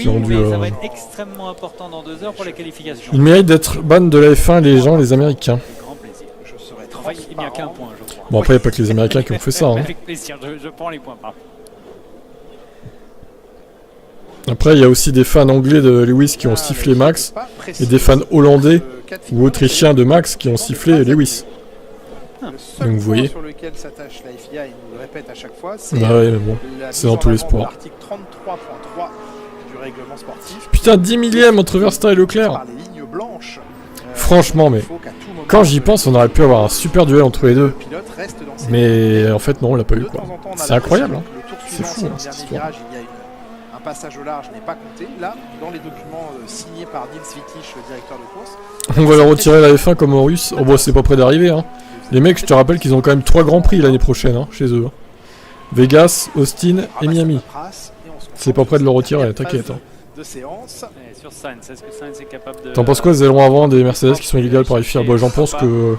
ont dû... ça va être extrêmement important dans 2 heures pour les qualifications. Ils méritent d'être ban de la F1 les gens, les Américains. Grand plaisir. Je serai enfin, il n'y a qu'un point, je crois. Bon après il n'y a pas que les Américains qui ont fait ça. Hein. Avec plaisir, je prends les points. Après il y a aussi des fans anglais de Lewis qui ont sifflé Max, et des fans hollandais ou autrichiens de Max qui ont sifflé Lewis. Donc vous voyez. Sur lequel s'attache la FIA, il nous le répète à chaque fois, c'est ouais, mais bon, c'est dans tous les sports. L'article 33.3 du règlement sportif. Putain, 10 millièmes entre Verstappen et Leclerc. Franchement, mais quand j'y pense, on aurait pu avoir un super duel entre les deux. Mais en fait, non, on l'a pas eu quoi. C'est incroyable, hein. C'est fou, hein, cette histoire. Un passage au large n'est pas compté. Là, dans les documents signés par Nils Wittich, le directeur de course. On va leur retirer la F1 comme en russe. Oh, bon, c'est pas près d'arriver, hein. Les mecs, je te rappelle qu'ils ont quand même 3 grands prix l'année prochaine, hein, chez eux. Vegas, Austin et Miami. C'est pas près de le retirer, t'inquiète. Hein. T'en penses quoi des ailerons avant des Mercedes qui sont illégales par les FIA? Bah, j'en pense que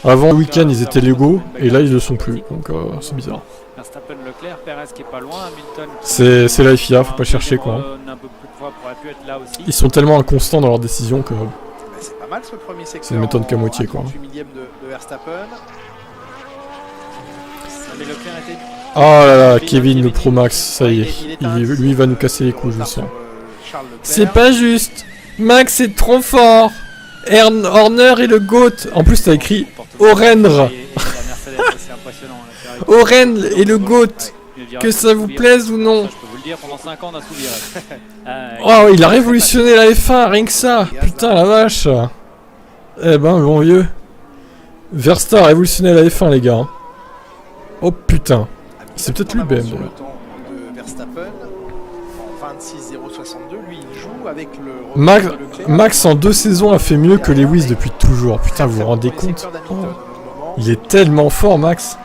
avant le week-end ils étaient légaux et là ils le sont plus, donc c'est bizarre. C'est la FIA, faut pas chercher quoi. Ils sont tellement inconstants dans leurs décisions que ça ne m'étonne qu'à moitié quoi. Oh là là, Kevin le Pro Max, ça y est, lui va nous casser les couilles, je le sens. C'est pas juste, Max est trop fort. Horner est le GOAT. En plus t'as écrit Orenre. C'est impressionnant. Oren et le GOAT. Que ça vous plaise ou non? Je peux vous le dire, pendant 5 ans on a souviré. Oh, il a révolutionné la F1, rien que ça. Putain, la vache. Eh ben, bon vieux. Verstappen a révolutionné la F1, les gars. Oh putain. C'est peut-être lui, BM. Max en 2 saisons a fait mieux que Lewis depuis toujours. Putain, vous vous rendez compte? Oh. Il est tellement fort, Max.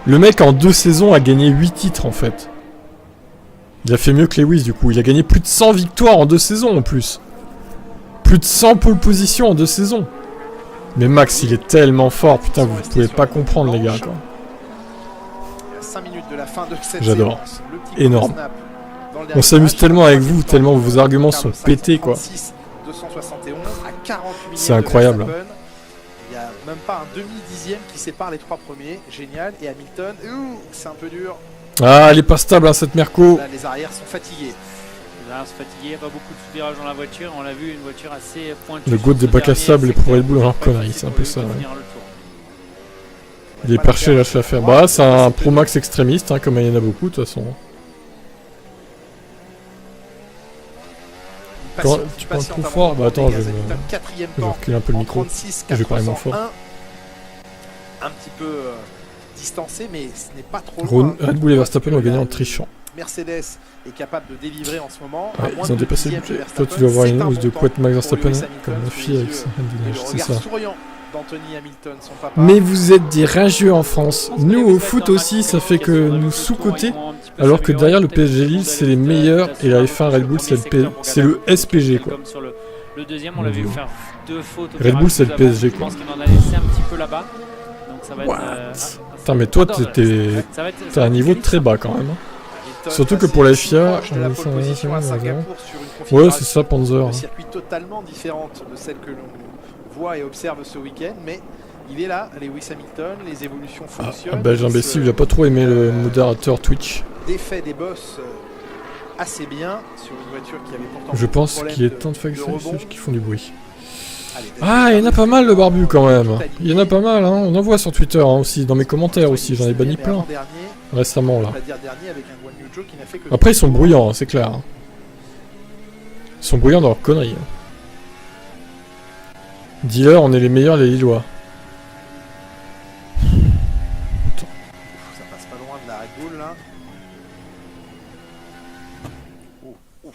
Le mec en 2 saisons a gagné 8 titres en fait. Il a fait mieux que Lewis du coup. Il a gagné plus de 100 victoires en 2 saisons en plus. Plus de 100 pole positions en 2 saisons. Mais Max, il est tellement fort. Putain, vous pouvez pas comprendre, les gars, quoi. J'adore. Énorme. On s'amuse tellement avec vous, tellement vos arguments sont pétés, quoi. C'est incroyable. Il n'y a même pas un demi-dixième qui sépare les 3 premiers. Génial. Et Hamilton, c'est un peu dur. Ah, elle est pas stable, hein, cette Merco. Là, les arrières sont fatigués. Les arrières sont fatigués, il n'y a pas beaucoup de virage dans la voiture. On l'a vu, une voiture assez pointue. Le GOAT des bacs à sable et pour Red Bull, alors connerie, c'est un peu ça. Ouais. Il est perché, lâche l'affaire. Bah, c'est un Pro Max extrémiste, hein, comme il y en a beaucoup, de toute façon. Quand tu parles trop fort, bah attends, je vais reculer un peu le micro. Je vais parler moins fort. Un petit peu distancé, mais ce n'est pas trop loin. Red Bull et Verstappen ont gagné en trichant. Mercedes est capable de délivrer en ce moment. Ouais, ils ont dépassé le budget. Toi, tu dois avoir une hausse de couette Max Verstappen, comme ma fille avec sa c'est ça. Mais vous êtes des rageux en France. Nous, au foot aussi, ça fait que nous sous-cotés, alors que derrière le PSG Lille, c'est les meilleurs, et la F1 Red Bull, c'est le SPG, quoi. Le deuxième, on l'a vu faire 2 fautes. Red Bull, c'est le PSG, quoi. Je pense qu'il en a laissé un petit peu là-bas. Donc ça va être... Putain, mais toi, t'as un niveau très bas, quand même. Surtout que pour la FIA, ouais, c'est ça, Panzer. Un circuit totalement différente de celle que l'on voit et observe ce week-end, mais il est là, Lewis Hamilton, les évolutions fonctionnent. Ah, belge imbécile, il a pas trop aimé le modérateur Twitch. Défait des boss assez bien sur une voiture qui avait pourtant. Je pense qu'il est temps de faire ceux qui font du bruit. Ah, il y en a pas mal le barbu quand même. Il y en a pas mal, hein. On en voit sur Twitter hein, aussi, dans mes commentaires aussi. J'en ai banni plein récemment là. Après, ils sont bruyants, hein, c'est clair. Hein. Ils sont bruyants dans leurs conneries. Hein. Dealer, on est les meilleurs, les Lillois. Ça passe pas loin de la Red Bull là.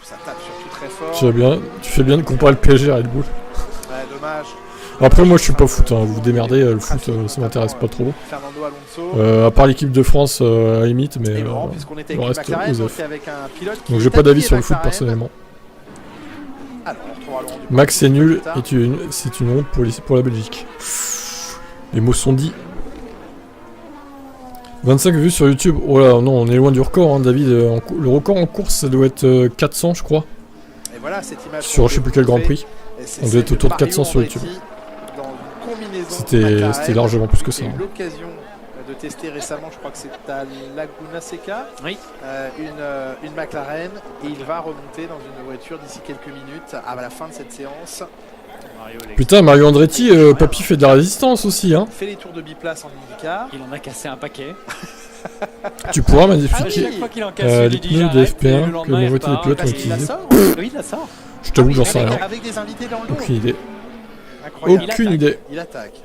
Ça tape surtout très fort. Tu fais bien de comparer le PSG à Red Bull. Ouais, dommage. Après moi je suis pas foot, hein. Vous vous démerdez, le foot ça m'intéresse pas trop. À part l'équipe de France à la limite, mais le reste OZEF. Donc j'ai pas d'avis sur le foot personnellement. Max c'est nul et c'est une honte pour la Belgique. Les mots sont dits. 25 vues sur YouTube, oh là non on est loin du record hein, David, le record en course ça doit être 400 je crois. Et voilà, cette image sur je sais plus quel Grand Prix. On doit être autour de 400 sur YouTube. C'était largement plus que ça. J'ai eu l'occasion de tester récemment, je crois que c'est à Laguna Seca, oui. Une McLaren, et il va remonter dans une voiture d'ici quelques minutes à la fin de cette séance. Putain, Mario Andretti, papy fait de la résistance aussi, hein. Fait les tours de biplace en IndyCar. Il en a cassé un paquet. Tu pourras m'expliquer les pneus de FP1 que la majorité des pilotes ont utilisé. Oui, il la sort. Je t'avoue, j'en sais rien. Avec des invités dans le Aucune idée. Aucune idée. Il attaque.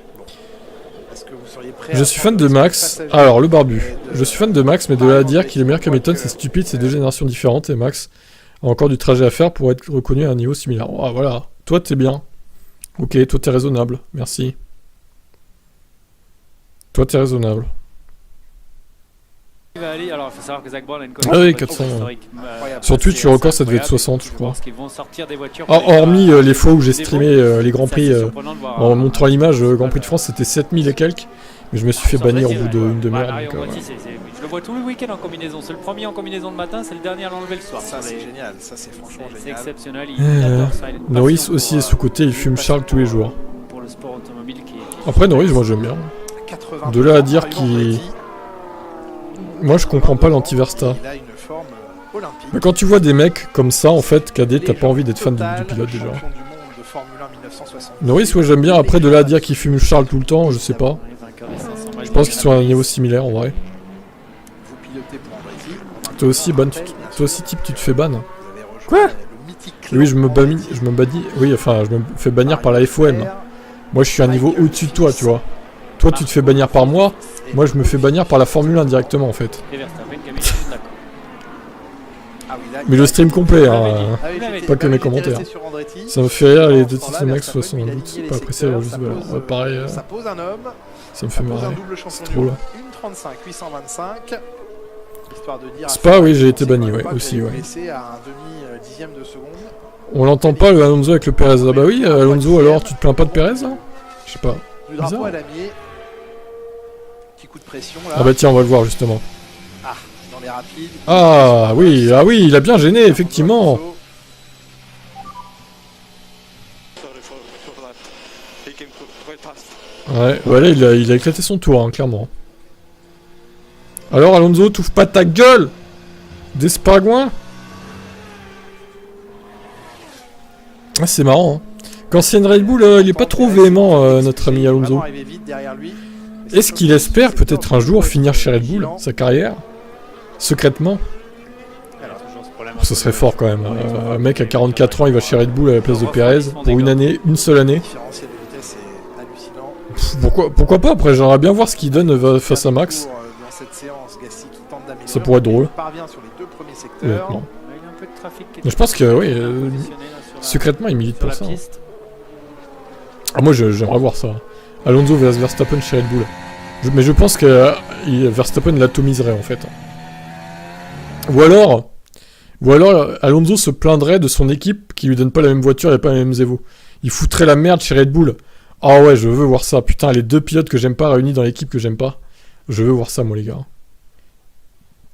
Est-ce que vous seriez prêt je suis fan de Max. Alors, le barbu. Je suis fan de Max, mais de là à dire qu'il est meilleur qu'Hamilton, c'est stupide, c'est 2 générations différentes et Max a encore du trajet à faire pour être reconnu à un niveau similaire. Oh, voilà. Toi, t'es bien. Ok, toi, t'es raisonnable. Merci. Toi, t'es raisonnable. Alors, il faut savoir que Zach Brown a une ah oui, 400. Sur Twitch, le record, ça devait être 60, je crois. Oh, hormis les fois où j'ai streamé les Grands Prix en montrant l'image, Grand Prix de France, c'était 7000 et quelques. Mais je me suis fait bannir au bout d'une demi-heure. Je le vois tous les week-ends en combinaison. C'est le premier en combinaison de matin, c'est le dernier à l'enlever le soir. Ça, c'est génial. Ça, c'est franchement génial. C'est exceptionnel. Il adore ça. Norris aussi est sous-côté, il fume Charles tous les jours. Pour le sport automobile après, Norris, moi j'aime bien. De là à dire qu'il. Moi je comprends pas l'anti-Versta. Mais quand tu vois des mecs comme ça en fait, cadet, t'as pas envie d'être fan du pilote déjà. Norris, ouais j'aime bien, après de là à dire qu'il fume Charles tout le temps, je sais pas. Je pense qu'ils sont à un niveau similaire en vrai. piloté pour Andretti. Toi aussi, type, tu te fais ban. Quoi? Oui, je me bannis. Oui, enfin, je me fais bannir par la FOM. Moi, je suis un niveau au-dessus de toi, tu vois. Toi, tu te fais bannir par moi. Moi, je me fais bannir par la Formule 1 directement, en fait. Mais le stream complet, hein, pas que mes commentaires. Ça me fait rire, les deux titres Max, de toute façon, un doute. Pas apprécié, alors juste, voilà. Pareil, ça me fait marrer. C'est trop là. Spa, oui, j'ai été banni, ouais, aussi, ouais. On l'entend pas, le Alonso avec le Perez. Ah bah oui, Alonso, alors, tu te plains pas de Perez, là? Je sais pas. Bizarre. Petit coup de pression, là. Ah bah tiens, on va le voir, justement. Ah, dans les rapides. Ah oui, il a bien gêné, effectivement. Ouais, voilà, il a éclaté son tour, hein, clairement. Alors, Alonso, t'ouvres pas ta gueule d'espargouin. Ah, c'est marrant, hein. Quand c'est une Red Bull, il est pas trop véhément, notre ami Alonso. Est-ce qu'il espère peut-être un jour finir chez Red Bull, sa carrière, secrètement? Ce serait fort quand même. Un mec à 44 ans, il va chez Red Bull à la place de Perez pour une seule année. Pourquoi pas? Après, j'aimerais bien voir ce qu'il donne face à Max. Ça pourrait être drôle. Non. Je pense que oui, secrètement, il milite pour ça. Hein. Ah, moi, j'aimerais voir ça. Alonso vs Verstappen chez Red Bull. Mais je pense que Verstappen l'atomiserait en fait. Ou alors, Alonso se plaindrait de son équipe qui lui donne pas la même voiture et pas les mêmes Evo. Il foutrait la merde chez Red Bull. Ah ouais, je veux voir ça. Putain, les deux pilotes que j'aime pas réunis dans l'équipe que j'aime pas. Je veux voir ça, moi, les gars.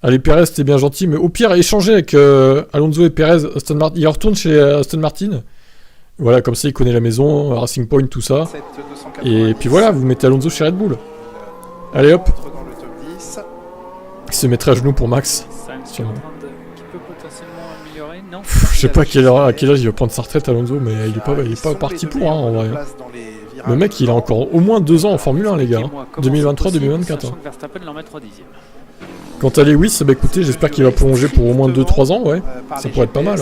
Allez, Perez, c'était bien gentil, mais au pire, échanger avec Alonso et Perez, Aston Martin. Il retourne chez Aston Martin. Voilà, comme ça, il connaît la maison, Racing Point, tout ça. Et puis voilà, vous mettez Alonso chez Red Bull. Allez, hop. Il se mettrait à genoux pour Max. Je sais pas à quel âge il va prendre sa retraite, Alonso, mais il est pas parti pour, hein, en vrai. Le mec, il a encore au moins 2 ans en Formule 1, les gars. 2023-2024. Hein. Quant à Lewis, bah écoutez, j'espère qu'il va prolonger pour au moins 2-3 ans, ouais. Ça pourrait être pas mal.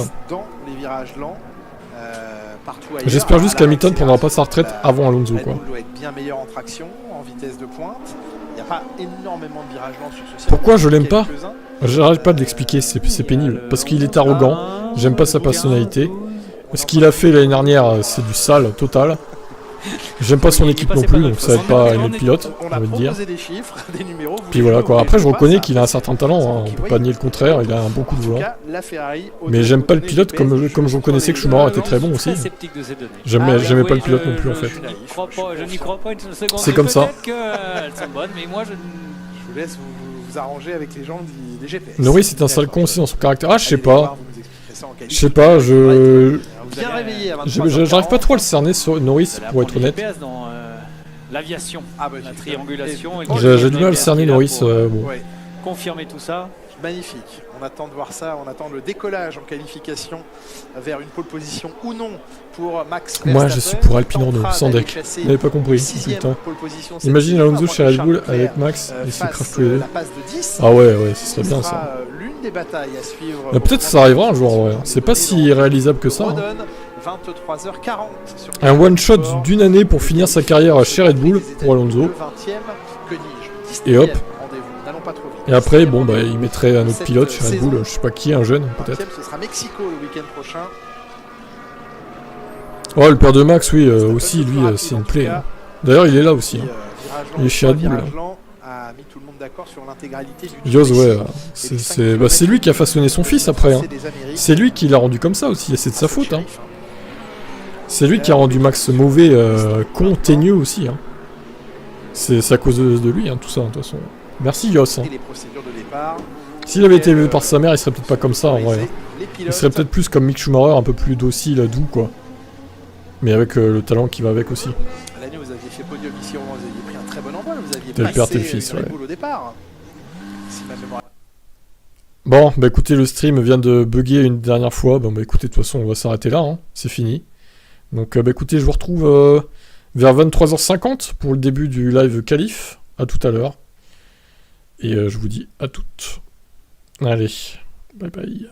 J'espère juste qu'Hamilton prendra pas sa retraite avant Alonso, quoi. Pourquoi je l'aime pas? J'arrête pas de l'expliquer, c'est pénible. Parce qu'il est arrogant, j'aime pas sa personnalité. Ce qu'il a fait l'année dernière, c'est du sale total. J'aime pas son équipe non plus, donc ça va être pas une autre pilote, on va dire. Puis voilà quoi, après je reconnais qu'il a un certain talent, hein. On peut pas nier le contraire, il a un bon coup de volant. Mais j'aime pas le pilote comme je reconnaissais que Schumacher était très bon aussi. J'aimais pas le pilote non plus en fait. C'est comme ça. Je vous laisse vous arranger avec les gens des GPS. Norris c'est un sale con aussi dans son caractère. Ah je sais pas. J'arrive pas trop à le cerner sur Norris pour être honnête. L'aviation, la triangulation. J'ai du mal à le cerner Norris. Bon. Confirmer tout ça. Magnifique. On attend de voir ça. On attend le décollage en qualification vers une pole position ou non pour Max Verstappen. Moi je suis pour Alpine Renault, sans deck. Vous n'avez pas compris. Putain. Imagine Alonso chez Red Bull avec Max et se craft tous les deux. Ah ouais, ce serait bien ça. Peut-être que ça arrivera un jour en vrai. C'est pas si réalisable que ça. Hein. Un one shot d'une année pour finir sa carrière chez Red Bull pour Alonso. Et hop. Et après, bon, bah, il mettrait un autre pilote chez Red Bull, je sais pas qui, un jeune peut-être. Ce sera Mexico le week-end prochain. Oh, le père de Max, oui, aussi, lui, c'est une plaie. Hein. D'ailleurs, il est là aussi. Hein. Il est chez Red Bull. Yoz, ouais, c'est lui qui a façonné son fils après. Hein. C'est lui qui l'a rendu comme ça aussi, c'est de sa faute. Hein. C'est lui qui a rendu Max mauvais, con, teigneux aussi. Hein. C'est à cause de lui, hein, tout ça, de toute façon. Merci Yos. Hein. S'il avait été élevé par sa mère, il serait peut-être pas comme ça en vrai. Hein. Il serait peut-être plus comme Mick Schumacher, un peu plus docile, doux quoi. Mais avec le talent qui va avec aussi. L'année vous aviez fait podium ici, vous aviez pris un très bon envol, vous aviez tel père, tel fils, ouais. Au départ. Bon, bah écoutez, le stream vient de bugger une dernière fois. Bon bah écoutez, de toute façon, on va s'arrêter là, hein. C'est fini. Donc bah écoutez, je vous retrouve vers 23h50 pour le début du live qualif. À tout à l'heure. Et je vous dis à toutes. Allez, bye bye.